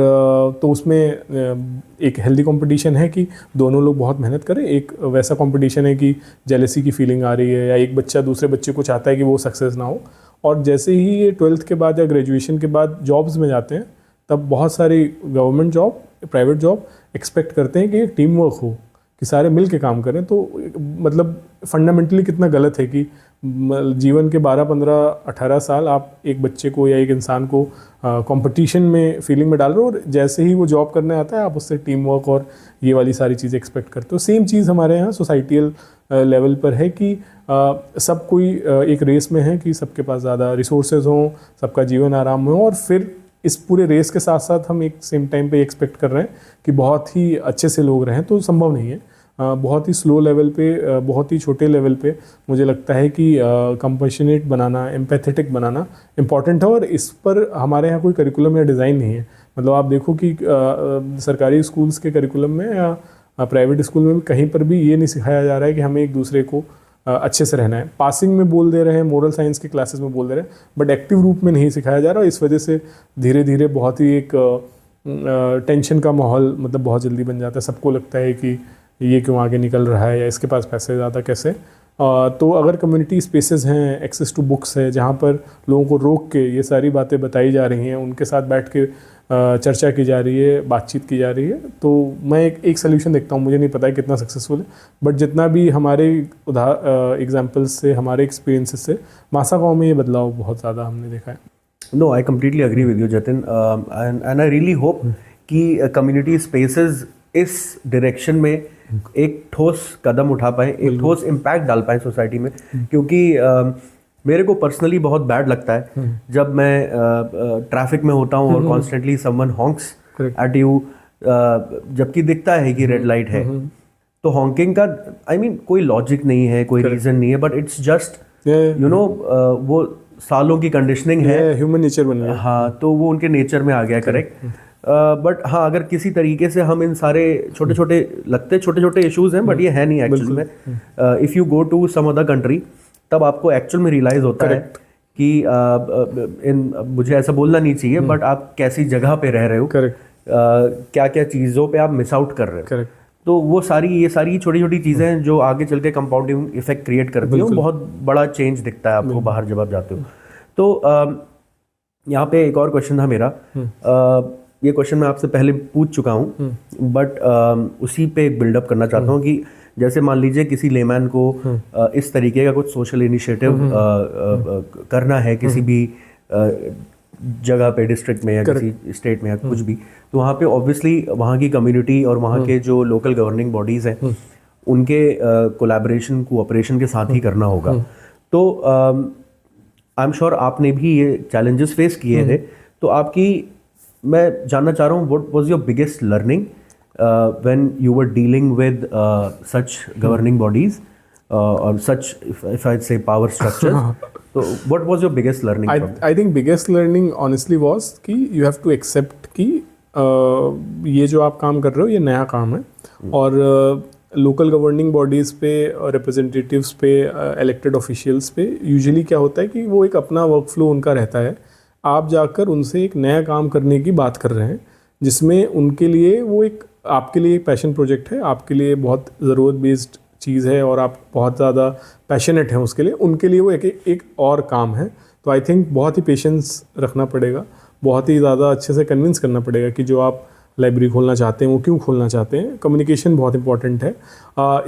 तो उसमें एक हेल्दी कंपटीशन है कि दोनों लोग बहुत मेहनत करें. एक वैसा कंपटीशन है कि जेलसी की फीलिंग आ रही है या एक बच्चा दूसरे बच्चे को चाहता है कि वो सक्सेस ना हो. और जैसे ही ये 12th के बाद या ग्रेजुएशन के बाद जॉब्स में जाते हैं तब बहुत सारी government job, private job expect करते हैं कि एक टीम वर्क हो, कि सारे मिल के काम करें. तो मतलब फंडामेंटली कितना गलत है कि जीवन के 12, 15, 18 साल आप एक बच्चे को या एक इंसान को कंपटीशन में फीलिंग में डाल रहे हो, और जैसे ही वो जॉब करने आता है आप उससे टीम वर्क और ये वाली सारी चीज़ें एक्सपेक्ट करते हो. सेम चीज़ हमारे यहाँ सोसाइटियल लेवल पर है कि सब कोई एक रेस में है कि सबके पास ज़्यादा रिसोर्सेज हों, सबका जीवन आराम में हो, और फिर इस पूरे रेस के साथ साथ हम एक सेम टाइम पे एक्सपेक्ट कर रहे हैं कि बहुत ही अच्छे से लोग रहें. तो संभव नहीं है. बहुत ही स्लो लेवल पे, बहुत ही छोटे लेवल पे मुझे लगता है कि कंपैशनेट बनाना, एम्पैथेटिक बनाना इम्पॉर्टेंट है, और इस पर हमारे यहाँ कोई करिकुलम या डिज़ाइन नहीं है. मतलब आप देखो कि सरकारी स्कूल्स के करिकुलम में या प्राइवेट स्कूल में कहीं पर भी ये नहीं सिखाया जा रहा है कि हमें एक दूसरे को अच्छे से रहना है. पासिंग में बोल दे रहे हैं, मोरल साइंस की क्लासेस में बोल दे रहे हैं, बट एक्टिव रूप में नहीं सिखाया जा रहा. इस वजह से धीरे धीरे बहुत ही एक टेंशन का माहौल मतलब बहुत जल्दी बन जाता है. सबको लगता है कि ये क्यों आगे निकल रहा है या इसके पास पैसे ज़्यादा कैसे. तो अगर कम्युनिटी स्पेसेस हैं, एक्सेस टू बुक्स है, जहाँ पर लोगों को रोक के ये सारी बातें बताई जा रही हैं, उनके साथ बैठ के चर्चा की जा रही है, बातचीत की जा रही है, तो मैं एक सोल्यूशन देखता हूँ। मुझे नहीं पता है कितना सक्सेसफुल है, बट जितना भी हमारे एग्जाम्पल्स से, हमारे एक्सपीरियंसेस से, मासा गाँव में ये बदलाव बहुत ज़्यादा हमने देखा है। No, I completely agree with you, Jatin. And I really hope कि कम्युनिटी स्पेसेस इस डायरेक्शन में एक ठोस कदम उठा पाए, एक ठोस इम्पैक्ट डाल पाए सोसाइटी में, क्योंकि मेरे को पर्सनली बहुत बैड लगता है जब मैं ट्रैफिक में होता हूँ और कॉन्स्टेंटली समवन हॉन्क्स एट यू, जबकि दिखता है कि रेड लाइट है। तो हॉन्किंग का I mean कोई लॉजिक नहीं है, कोई रीज़न नहीं है, but it's just you know वो सालों की कंडीशनिंग है, ह्यूमन नेचर बन गया। हाँ, तो वो उनके नेचर में आ गया, करेक्ट। बट हाँ, अगर किसी तरीके से हम इन सारे छोटे छोटे इश्यूज हैं, बट ये है नहीं एक्चुअली में। If you go to some other country, तब आपको एक्चुअल में रियलाइज होता है कि मुझे ऐसा बोलना नहीं चाहिए, बट आप कैसी जगह पे रह रहे हो, क्या क्या चीज़ों पे आप मिस आउट कर रहे हो। तो वो ये सारी छोटी छोटी चीज़ें हैं जो आगे चल के कंपाउंडिंग इफेक्ट क्रिएट करती हैं, बहुत बड़ा चेंज दिखता है आपको बाहर जब आप जाते हो। तो यहाँ पे एक और क्वेश्चन था मेरा, ये क्वेश्चन मैं आपसे पहले पूछ चुका हूँ, बट उसी पे बिल्डअप करना चाहता हूँ कि जैसे मान लीजिए किसी लेमैन को इस तरीके का कुछ सोशल इनिशिएटिव करना है किसी भी जगह पे, डिस्ट्रिक्ट में या किसी स्टेट में या कुछ भी, तो वहाँ पे ऑब्वियसली वहाँ की कम्युनिटी और वहाँ के जो लोकल गवर्निंग बॉडीज़ हैं उनके कोलैबोरेशन, कोऑपरेशन के साथ ही करना होगा। तो आई एम श्योर आपने भी ये चैलेंजेस फेस किए थे, तो आपकी, मैं जानना चाह रहा हूँ, what was your biggest learning when you were dealing with such governing bodies और सच, if I'd say, power structures. So what was your biggest learning from it? I think biggest learning honestly was कि you have to accept कि ये जो आप काम कर रहे हो ये नया काम है, और लोकल गवर्निंग बॉडीज़ पे, रिप्रेजेंटेटिव्स पे, इलेक्टेड ऑफिशियल्स पे यूजुअली क्या होता है कि वो एक अपना वर्क फ्लो उनका रहता है। आप जाकर उनसे एक नया काम करने की बात कर रहे हैं, जिसमें उनके लिए वो एक, आपके लिए एक पैशन प्रोजेक्ट है, आपके लिए बहुत ज़रूरत बेस्ड चीज़ है और आप बहुत ज़्यादा पैशनेट हैं उसके लिए, उनके लिए वो एक और काम है। तो आई थिंक बहुत ही पेशेंस रखना पड़ेगा, बहुत ही ज़्यादा अच्छे से कन्विंस करना पड़ेगा कि जो आप लाइब्रेरी खोलना चाहते हैं वो क्यों खोलना चाहते हैं। कम्युनिकेशन बहुत इंपॉर्टेंट है।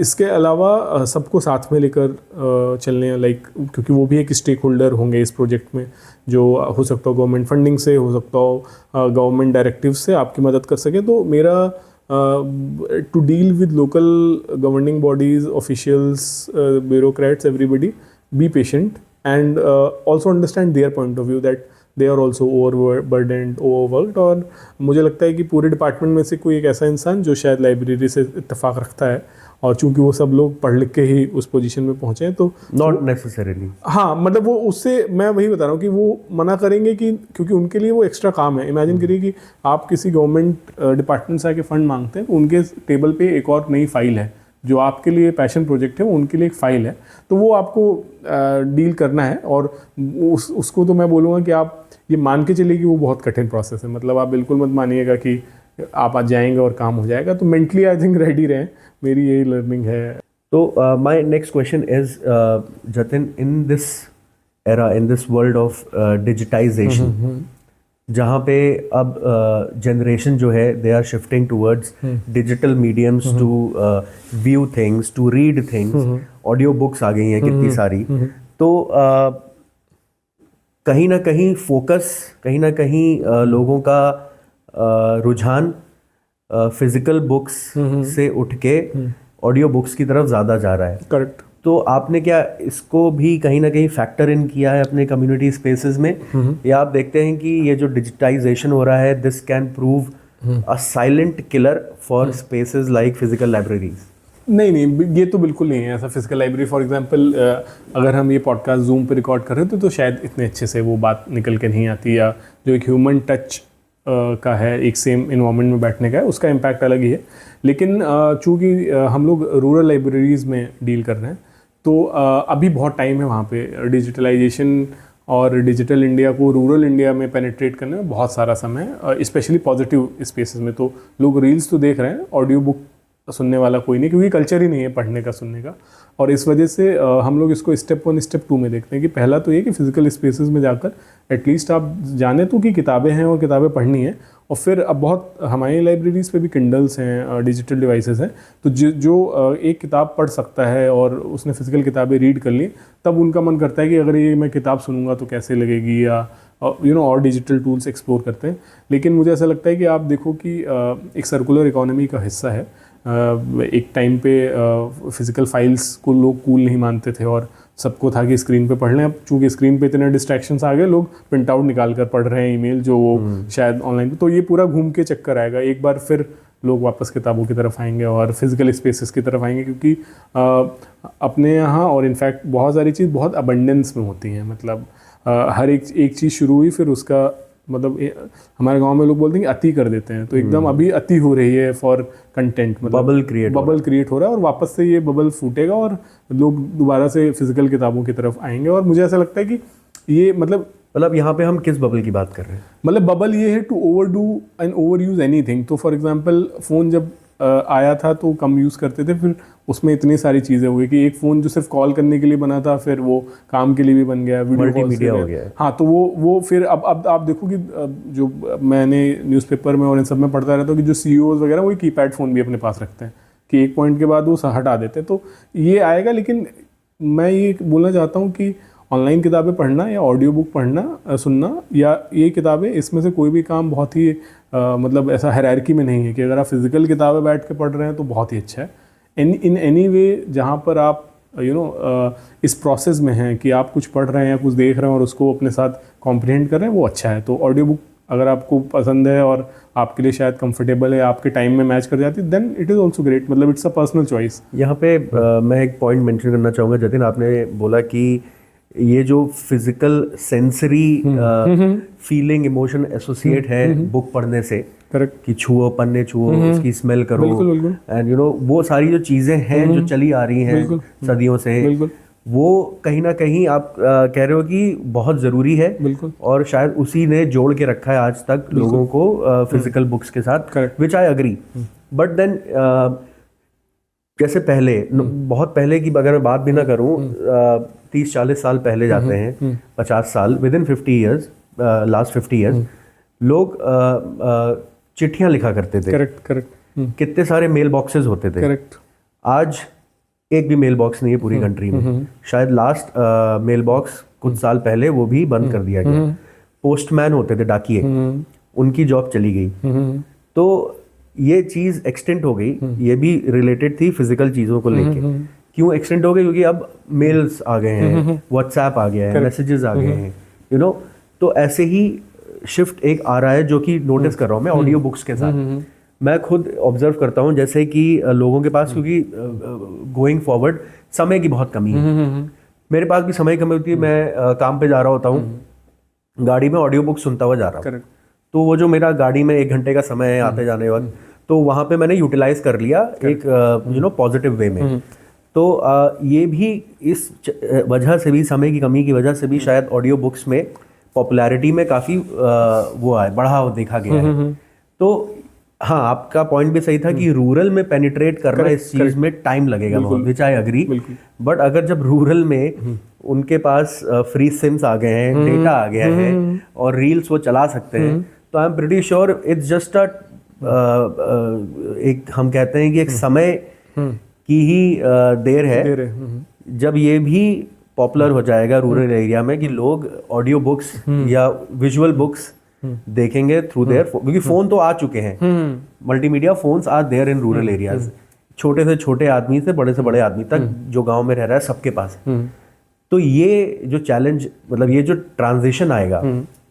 इसके अलावा सबको साथ में लेकर चलने, लाइक, क्योंकि वो भी एक स्टेक होल्डर होंगे इस प्रोजेक्ट में, जो हो सकता हो गवर्नमेंट फंडिंग से, हो सकता हो गवर्नमेंट डायरेक्टिव से आपकी मदद कर सके। तो मेरा to deal with local governing bodies, officials, bureaucrats, everybody, be patient and also understand their point of view that they are also overburdened, overworked। और मुझे लगता है कि पूरे डिपार्टमेंट में से कोई एक ऐसा इंसान जो शायद लाइब्रेरी से इत्तेफाक रखता है, और चूंकि वो सब लोग पढ़ लिख के ही उस पोजीशन में पहुंचे हैं, तो नॉट नेसेसरीली, हाँ, मतलब वो उससे, मैं वही बता रहा हूँ कि वो मना करेंगे कि क्योंकि उनके लिए वो एक्स्ट्रा काम है। इमेजिन करिए कि आप किसी गवर्नमेंट डिपार्टमेंट से आके फंड मांगते हैं, तो उनके टेबल पे एक और नई फाइल है जो आपके लिए पैशन प्रोजेक्ट है, वो उनके लिए एक फ़ाइल है, तो वो आपको डील करना है। और उसको तो मैं बोलूँगा कि आप ये मान के चलिए कि वो बहुत कठिन प्रोसेस है। मतलब आप बिल्कुल मत मानिएगा कि आप आज जाएंगे और काम हो जाएगा। तो मेंटली आई थिंक रेडी रहें, मेरी यही लर्निंग है। तो my next question is, Jatin, in this era, in this world of digitisation, जहाँ पे अब जनरेशन जो है they are shifting towards digital mediums to view things, to read things, audio books आ गई हैं कितनी सारी। तो कहीं ना कहीं फोकस, कहीं ना कहीं लोगों का रुझान फिजिकल बुक्स से उठ के ऑडियो बुक्स की तरफ ज़्यादा जा रहा है। करेक्ट। तो आपने क्या इसको भी कहीं ना कहीं फैक्टर इन किया है अपने कम्युनिटी स्पेसेस में, या आप देखते हैं कि ये जो डिजिटाइजेशन हो रहा है, this can prove a silent killer for spaces like physical libraries? नहीं, ये तो बिल्कुल नहीं है ऐसा। फिजिकल लाइब्रेरी फॉर एग्जांपल, अगर हम ये पॉडकास्ट जूम पे रिकॉर्ड कर रहे थे तो शायद इतने अच्छे से वो बात निकल के नहीं आती, या जो एक ह्यूमन टच का है, एक सेम इन्वायरमेंट में बैठने का है, उसका इम्पैक्ट अलग ही है। लेकिन चूँकि हम लोग रूरल लाइब्रेरीज़ में डील कर रहे हैं, तो अभी बहुत टाइम है वहाँ पे। डिजिटलाइजेशन और डिजिटल इंडिया को रूरल इंडिया में पेनिट्रेट करने में बहुत सारा समय है, स्पेशली पॉजिटिव स्पेसेस में। तो लोग रील्स तो देख रहे हैं, ऑडियो बुक सुनने वाला कोई नहीं, क्योंकि कल्चर ही नहीं है पढ़ने का, सुनने का। और इस वजह से हम लोग इसको स्टेप 1 स्टेप 2 में देखते हैं कि पहला तो ये कि फिजिकल स्पेसेस में जाकर एटलीस्ट आप जाने तो कि किताबें हैं और किताबें पढ़नी है। और फिर अब बहुत हमारी लाइब्रेरीज़ पे भी किंडल्स हैं, डिजिटल डिवाइसेस हैं, तो जो एक किताब पढ़ सकता है और उसने फिजिकल किताबें रीड कर ली, तब उनका मन करता है कि अगर ये मैं किताब सुनूंगा तो कैसे लगेगी, या और डिजिटल टूल्स एक्सप्लोर करते हैं। लेकिन मुझे ऐसा लगता है कि आप देखो कि एक सर्कुलर इकोनॉमी का हिस्सा है। एक टाइम पे फिजिकल फाइल्स को लोग कूल नहीं मानते थे और सबको था कि स्क्रीन पे पढ़ लें। अब चूंकि स्क्रीन पे इतने डिस्ट्रैक्शंस आ गए, लोग प्रिंट आउट निकाल कर पढ़ रहे हैं ईमेल, जो वो शायद ऑनलाइन, तो ये पूरा घूम के चक्कर आएगा। एक बार फिर लोग वापस किताबों की तरफ आएंगे और फिजिकल स्पेसेस की तरफ आएंगे, क्योंकि अपने यहाँ और इनफैक्ट बहुत सारी चीज़ बहुत अबंडेंस में होती हैं। मतलब हर एक चीज़ शुरू हुई, फिर उसका मतलब हमारे गांव में लोग बोलते हैं कि अति कर देते हैं, तो एकदम अभी अति हो रही है फॉर कंटेंट, मतलब बबल क्रिएट हो रहा है, और वापस से ये बबल फूटेगा और लोग दोबारा से फिजिकल किताबों की तरफ आएंगे। और मुझे ऐसा लगता है कि ये मतलब यहाँ पे हम किस बबल की बात कर रहे हैं? मतलब बबल ये है to overdo and over use anything. तो फॉर एग्जांपल फ़ोन जब आया था तो कम यूज़ करते थे, फिर उसमें इतनी सारी चीज़ें हो गई कि एक फ़ोन जो सिर्फ कॉल करने के लिए बना था, फिर वो काम के लिए भी बन गया, मल्टीमीडिया हो गया। हाँ, तो वो फिर अब आप देखो कि जो मैंने न्यूज़पेपर में और इन सब में पढ़ता रहता हूँ कि जो CEOs वगैरह वो कीपैड फ़ोन भी अपने पास रखते हैं कि एक पॉइंट के बाद वो हटा देते हैं। तो ये आएगा, लेकिन मैं ये बोलना चाहता हूँ कि ऑनलाइन किताबें पढ़ना या ऑडियो बुक पढ़ना सुनना या ये किताबें, इसमें से कोई भी काम बहुत ही मतलब ऐसा हायरार्की में नहीं है कि अगर आप फिजिकल किताबें बैठ के पढ़ रहे हैं तो बहुत ही अच्छा है। इन एनी वे जहाँ पर आप इस प्रोसेस में हैं कि आप कुछ पढ़ रहे हैं या कुछ देख रहे हैं और उसको अपने साथ कॉम्प्रिहेंड कर रहे हैं, वो अच्छा है। तो ऑडियो बुक अगर आपको पसंद है और आपके लिए शायद कंफर्टेबल है, आपके टाइम में मैच कर जाती है, then it is also great. मतलब इट्स अ पर्सनल चॉइस। यहाँ पे मैं एक पॉइंट मेंशन करना चाहूँगा जतिन, आपने बोला कि ये जो physical sensory feeling emotion associate है बुक पढ़ने से, करेक्ट, कि छुओ, पन्ने छुओ, उसकी स्मेल करो, एंड वो सारी जो चीज़ें हैं जो चली आ रही हैं सदियों से, वो कहीं ना कहीं आप कह रहे हो कि बहुत ज़रूरी है। और शायद उसी ने जोड़ के रखा है आज तक लोगों को फिजिकल बुक्स के साथ, विच आई अग्री। बट देन जैसे पहले, बहुत पहले की अगर मैं बात भी ना करूं, 30-40 साल पहले जाते हैं, 50 साल, with in 50 years, last 50 years, लोग चिट्ठियां लिखा करते थे। करेक्ट। कितने सारे मेल बॉक्सेस होते थे। करेक्ट। आज एक भी मेल बॉक्स नहीं है पूरी कंट्री में। शायद लास्ट मेल बॉक्स कुछ साल पहले वो भी बंद कर दिया गया। पोस्टमैन होते थे, डाकिये, उनकी जॉब चली गई। तो ये चीज़ एक्सटेंड हो गई। ये भी रिलेटेड थी फिजिकल चीज़ों को लेके। क्यों एक्सटेंड हो गई? क्योंकि अब मेल्स आ गए हैं, व्हाट्सएप आ गया है, मैसेजेस आ गए हैं, तो ऐसे ही शिफ्ट एक आ रहा है जो कि नोटिस कर रहा हूँ मैं ऑडियो बुक्स के साथ। मैं खुद ऑब्जर्व करता हूँ जैसे कि लोगों के पास, क्योंकि गोइंग फॉरवर्ड समय की बहुत कमी है, मेरे पास भी समय कमी होती है। मैं काम पे जा रहा होता हूँ, गाड़ी में ऑडियो बुक सुनता हुआ जा रहा हूँ, तो वो जो मेरा गाड़ी में 1 घंटे का समय है आते जाने वक्त, तो वहाँ पे मैंने यूटिलाइज कर लिया एक पॉजिटिव वे में। तो ये भी इस वजह से भी, समय की कमी की वजह से भी शायद ऑडियो बुक्स में पॉपुलैरिटी में काफ़ी वो आए, बढ़ाव देखा गया है। तो हाँ, आपका पॉइंट भी सही था कि रूरल में पेनिट्रेट करना इस चीज़ में टाइम लगेगा बहुत, विच आई अग्री। बट अगर जब रूरल में उनके पास फ्री सिम्स आ गए हैं, डेटा आ गया है और रील्स वो चला सकते हैं, तो I am pretty sure it's just एक, हम कहते हैं कि एक समय की ही देर है जब ये भी पॉपुलर हो जाएगा रूरल एरिया में, कि लोग ऑडियो बुक्स या विजुअल बुक्स देखेंगे थ्रू देयर, क्योंकि फोन तो आ चुके हैं, multimedia phones are there in rural areas. छोटे से छोटे आदमी से बड़े आदमी तक जो गांव में रह रहा है, सबके पास। तो ये जो चैलेंज, मतलब ये जो ट्रांजिशन आएगा,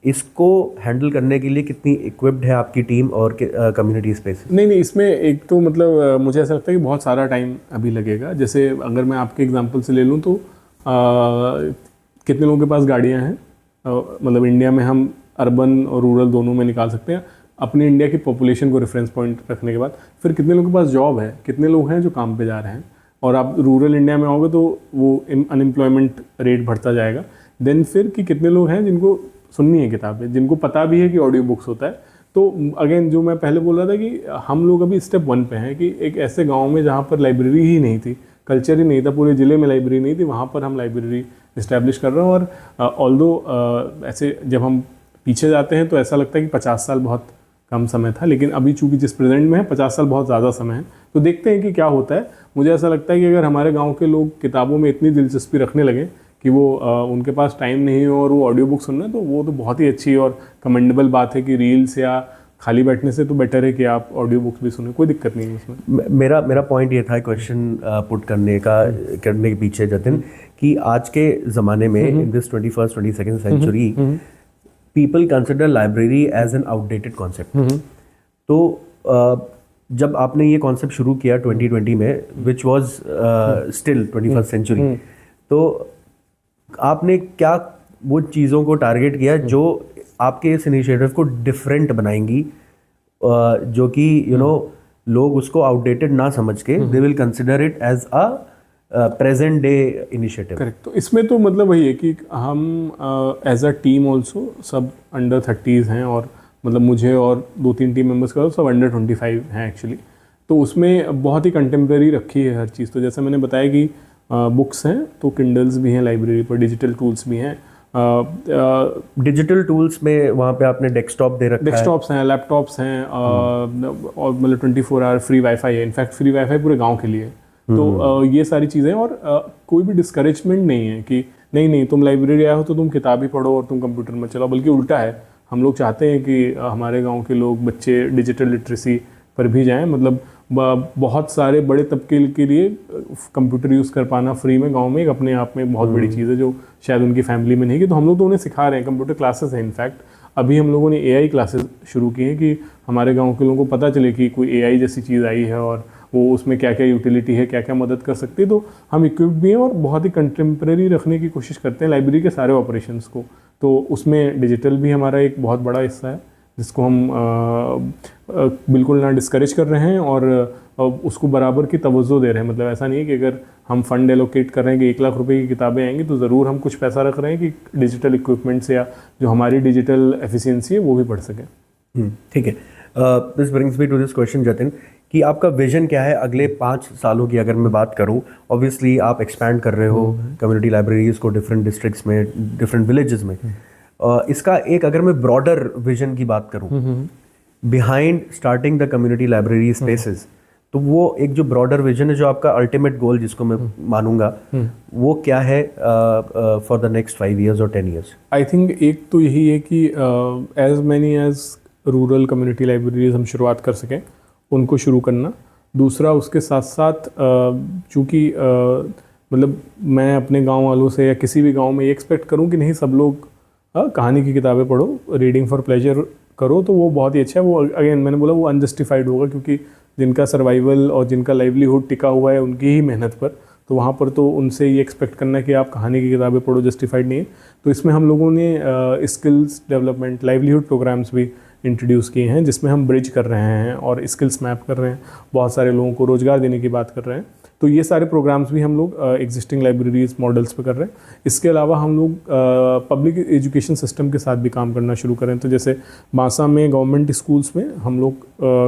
इसको हैंडल करने के लिए कितनी इक्विप्ड है आपकी टीम और कम्युनिटी स्पेस? नहीं, इसमें एक तो मतलब मुझे ऐसा लगता है कि बहुत सारा टाइम अभी लगेगा। जैसे अगर मैं आपके एग्जांपल से ले लूँ तो कितने लोगों के पास गाड़ियाँ हैं, मतलब इंडिया में हम अर्बन और रूरल दोनों में निकाल सकते हैं अपनी इंडिया की पॉपुलेशन को रेफरेंस पॉइंट रखने के बाद। फिर कितने लोगों के पास जॉब है, कितने लोग हैं जो काम पे जा रहे हैं, और आप रूरल इंडिया में आओगे तो वो अनएम्प्लॉयमेंट रेट बढ़ता जाएगा। देन फिर कि कितने लोग हैं जिनको सुननी है किताबें, जिनको पता भी है कि ऑडियो बुक्स होता है, तो अगेन जो मैं पहले बोल रहा था कि हम लोग अभी स्टेप 1 पे हैं कि एक ऐसे गांव में जहाँ पर लाइब्रेरी ही नहीं थी, कल्चर ही नहीं था, पूरे ज़िले में लाइब्रेरी नहीं थी, वहाँ पर हम लाइब्रेरी इस्टेब्लिश कर रहे हैं। और ऑल्दो ऐसे जब हम पीछे जाते हैं तो ऐसा लगता है कि 50 साल बहुत कम समय था, लेकिन अभी चूंकि जिस प्रेजेंट में है 50 साल बहुत ज़्यादा समय है। तो देखते हैं कि क्या होता है। मुझे ऐसा लगता है कि अगर हमारे गांव के लोग किताबों में इतनी दिलचस्पी रखने लगे कि वो उनके पास टाइम नहीं हो और वो ऑडियो बुक सुन रहे हैं, तो वो तो बहुत ही अच्छी और कमेंडेबल बात है कि रील्स या खाली बैठने से तो बेटर है कि आप ऑडियो बुक्स भी सुने, कोई दिक्कत नहीं है उसमें। मेरा पॉइंट ये था क्वेश्चन पुट करने के पीछे जतिन, कि आज के ज़माने में in this 21st 22nd century people consider library as an outdated concept. तो जब आपने ये कॉन्सेप्ट शुरू किया 2020 में, which was still 21st century, तो आपने क्या वो चीज़ों को टारगेट किया जो आपके इस इनिशिएटिव को डिफरेंट बनाएंगी, जो कि लोग उसको आउटडेटेड ना समझ के they will consider it as a present day initiative. Correct. तो इसमें तो मतलब वही है कि हम एज अ टीम ऑल्सो सब अंडर 30s हैं, और मतलब मुझे और 2-3 टीम मेंबर्स का सब अंडर 25 हैं एक्चुअली। तो उसमें बहुत ही कंटेम्प्रेरी रखी है हर चीज़। तो जैसे मैंने बताया कि बुक्स हैं तो किंडल्स भी हैं लाइब्रेरी पर, डिजिटल टूल्स भी हैं। डिजिटल टूल्स में वहाँ पे आपने डेस्कटॉप दे रखा है, डेस्कटॉप्स हैं, लैपटॉप्स हैं, और मतलब 24 आवर फ्री वाईफाई है। इनफैक्ट फ्री वाईफाई पूरे गांव के लिए। तो ये सारी चीज़ें, और कोई भी डिस्करेजमेंट नहीं है कि नहीं तुम लाइब्रेरी आए हो तो तुम किताब ही पढ़ो और तुम कंप्यूटर में चलाओ, बल्कि उल्टा है। हम लोग चाहते हैं कि हमारे गांव के लोग, बच्चे डिजिटल लिटरेसी पर भी जाएं। मतलब बहुत सारे बड़े तबके के लिए कंप्यूटर यूज़ कर पाना फ्री में गांव में एक अपने आप में बहुत बड़ी चीज़ है, जो शायद उनकी फैमिली में नहीं की। तो हम लोग तो उन्हें सिखा रहे हैं, कंप्यूटर क्लासेस हैं। इनफैक्ट अभी हम लोगों ने AI क्लासेस शुरू की हैं कि हमारे गांव के लोगों को पता चले कि कोई AI जैसी चीज़ आई है और वो उसमें क्या क्या यूटिलिटी है, क्या क्या मदद कर सकती है। तो हम इक्विप्ड भी हैं और बहुत ही कंटेम्प्रेरी रखने की कोशिश करते हैं लाइब्रेरी के सारे ऑपरेशंस को। तो उसमें डिजिटल भी हमारा एक बहुत बड़ा हिस्सा है, जिसको हम बिल्कुल ना डिस्करेज कर रहे हैं, और उसको बराबर की तवज्जो दे रहे हैं। मतलब ऐसा नहीं है कि अगर हम फंड एलोकेट कर रहे हैं कि 1 लाख रुपए की किताबें आएंगी, तो ज़रूर हम कुछ पैसा रख रहे हैं कि डिजिटल इक्विपमेंट्स या जो हमारी डिजिटल एफिशिएंसी है वो भी बढ़ सके। ठीक है। This brings me to this question Jatin, कि आपका विजन क्या है अगले 5 सालों की अगर मैं बात करूं। ऑब्वियसली आप एक्सपैंड कर रहे हो कम्युनिटी लाइब्रेरीज को डिफरेंट डिस्ट्रिक्ट्स में, डिफरेंट विलेजेस में। इसका एक अगर मैं ब्रॉडर विजन की बात करूं behind starting the community library spaces, तो वो एक जो ब्रॉडर विजन है, जो आपका अल्टीमेट गोल जिसको मैं मानूंगा, वो क्या है फॉर द नेक्स्ट 5 years और 10 years? आई थिंक एक तो यही है कि as many as rural community libraries हम शुरुआत कर सकें, उनको शुरू करना। दूसरा, उसके साथ साथ चूँकि मतलब मैं अपने गांव वालों से या किसी भी गांव में ये एक्सपेक्ट करूं कि नहीं सब लोग कहानी की किताबें पढ़ो, रीडिंग फॉर प्लेजर करो, तो वो बहुत ही अच्छा है। वो अगेन मैंने बोला वो अनजस्टिफाइड होगा, क्योंकि जिनका सर्वाइवल और जिनका लाइवलीहुड टिका हुआ है उनकी ही मेहनत पर, तो वहाँ पर तो उनसे ये एक्सपेक्ट करना है कि आप कहानी की किताबें पढ़ो जस्टिफाइड नहीं है। तो इसमें हम लोगों ने स्किल्स डेवलपमेंट, लाइवलीहुड प्रोग्राम्स भी इंट्रोड्यूस किए हैं, जिसमें हम ब्रिज कर रहे हैं और स्किल्स मैप कर रहे हैं, बहुत सारे लोगों को रोज़गार देने की बात कर रहे हैं। तो ये सारे प्रोग्राम्स भी हम लोग एग्जिस्टिंग लाइब्रेरीज मॉडल्स पे कर रहे हैं। इसके अलावा हम लोग पब्लिक एजुकेशन सिस्टम के साथ भी काम करना शुरू करें। तो जैसे बांसा में गवर्नमेंट स्कूल्स में हम लोग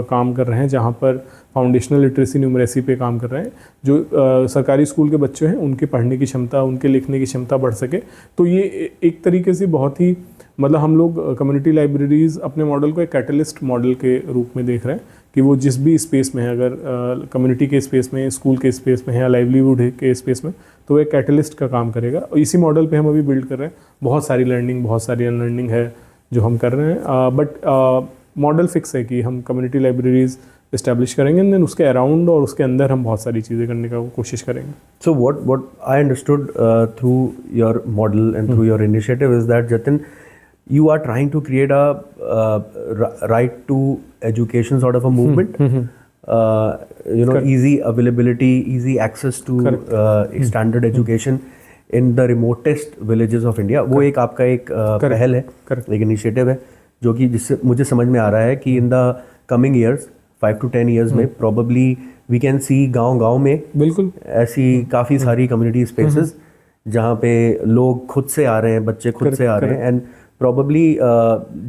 काम कर रहे हैं, जहाँ पर फाउंडेशनल लिटरेसी न्यूमरेसी पे काम कर रहे हैं। जो सरकारी स्कूल के बच्चे हैं उनकी पढ़ने की क्षमता, उनके लिखने की क्षमता बढ़ सके। तो ये एक तरीके से बहुत ही मतलब हम लोग कम्युनिटी लाइब्रेरीज अपने मॉडल को एक कैटलिस्ट मॉडल के रूप में देख रहे हैं कि वो जिस भी स्पेस में है, अगर कम्युनिटी के स्पेस में, स्कूल के स्पेस में है या लाइवलीहुड के स्पेस में, तो एक कैटलिस्ट का काम करेगा। और इसी मॉडल पे हम अभी बिल्ड कर रहे हैं। बहुत सारी लर्निंग, बहुत सारी अनलर्निंग है जो हम कर रहे हैं, बट मॉडल फिक्स है कि हम कम्युनिटी लाइब्रेरीज इस्टेब्लिश करेंगे, एंड देन उसके अराउंड और उसके अंदर हम बहुत सारी चीज़ें करने का कोशिश करेंगे। So what I understood through your model and through your initiative is that Jatin, you are trying to create a right to education sort of a movement. Correct. Easy availability, easy access to standard education in the remotest villages of India. वो एक आपका एक पहल है, एक initiative है, जो कि जिससे मुझे समझ में आ रहा है कि in the coming years 5 to 10 years में probably we can see गांव में बिल्कुल ऐसी काफ़ी सारी कम्युनिटी स्पेसेस जहाँ पे लोग खुद से आ रहे हैं, बच्चे खुद से आ रहे हैं, एंड प्रॉबली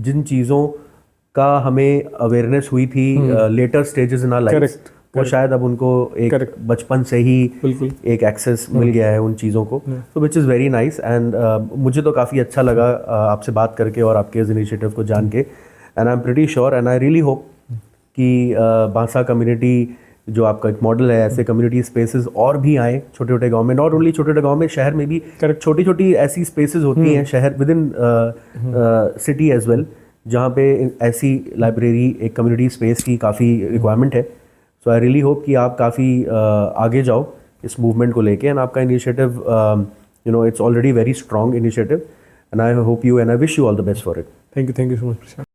जिन चीज़ों का हमें अवेयरनेस हुई थी later stages in our life, Correct, वो शायद अब उनको एक Correct. बचपन से ही बिल्कुल एक एक्सेस मिल गया है उन चीज़ों को, तो which is very nice. And मुझे तो काफ़ी अच्छा लगा आपसे बात करके और आपके इस इनिशिएटिव को जान के। And I am pretty sure and I really hope कि बांसा कम्युनिटी जो आपका एक मॉडल है, ऐसे कम्युनिटी स्पेसेस और भी आए छोटे छोटे गांव में, नॉट ओनली छोटे छोटे गांव में, शहर में भी Correct. छोटी छोटी ऐसी स्पेसेस होती हैं शहर within city as well, जहाँ पे ऐसी लाइब्रेरी एक कम्युनिटी स्पेस की काफ़ी रिक्वायरमेंट है। सो आई रियली होप कि आप काफ़ी आगे जाओ इस मूवमेंट को लेके, एंड आपका initiative you know it's already very strong initiative, and I hope you and I wish you all the best for it. Thank you so much Prashant.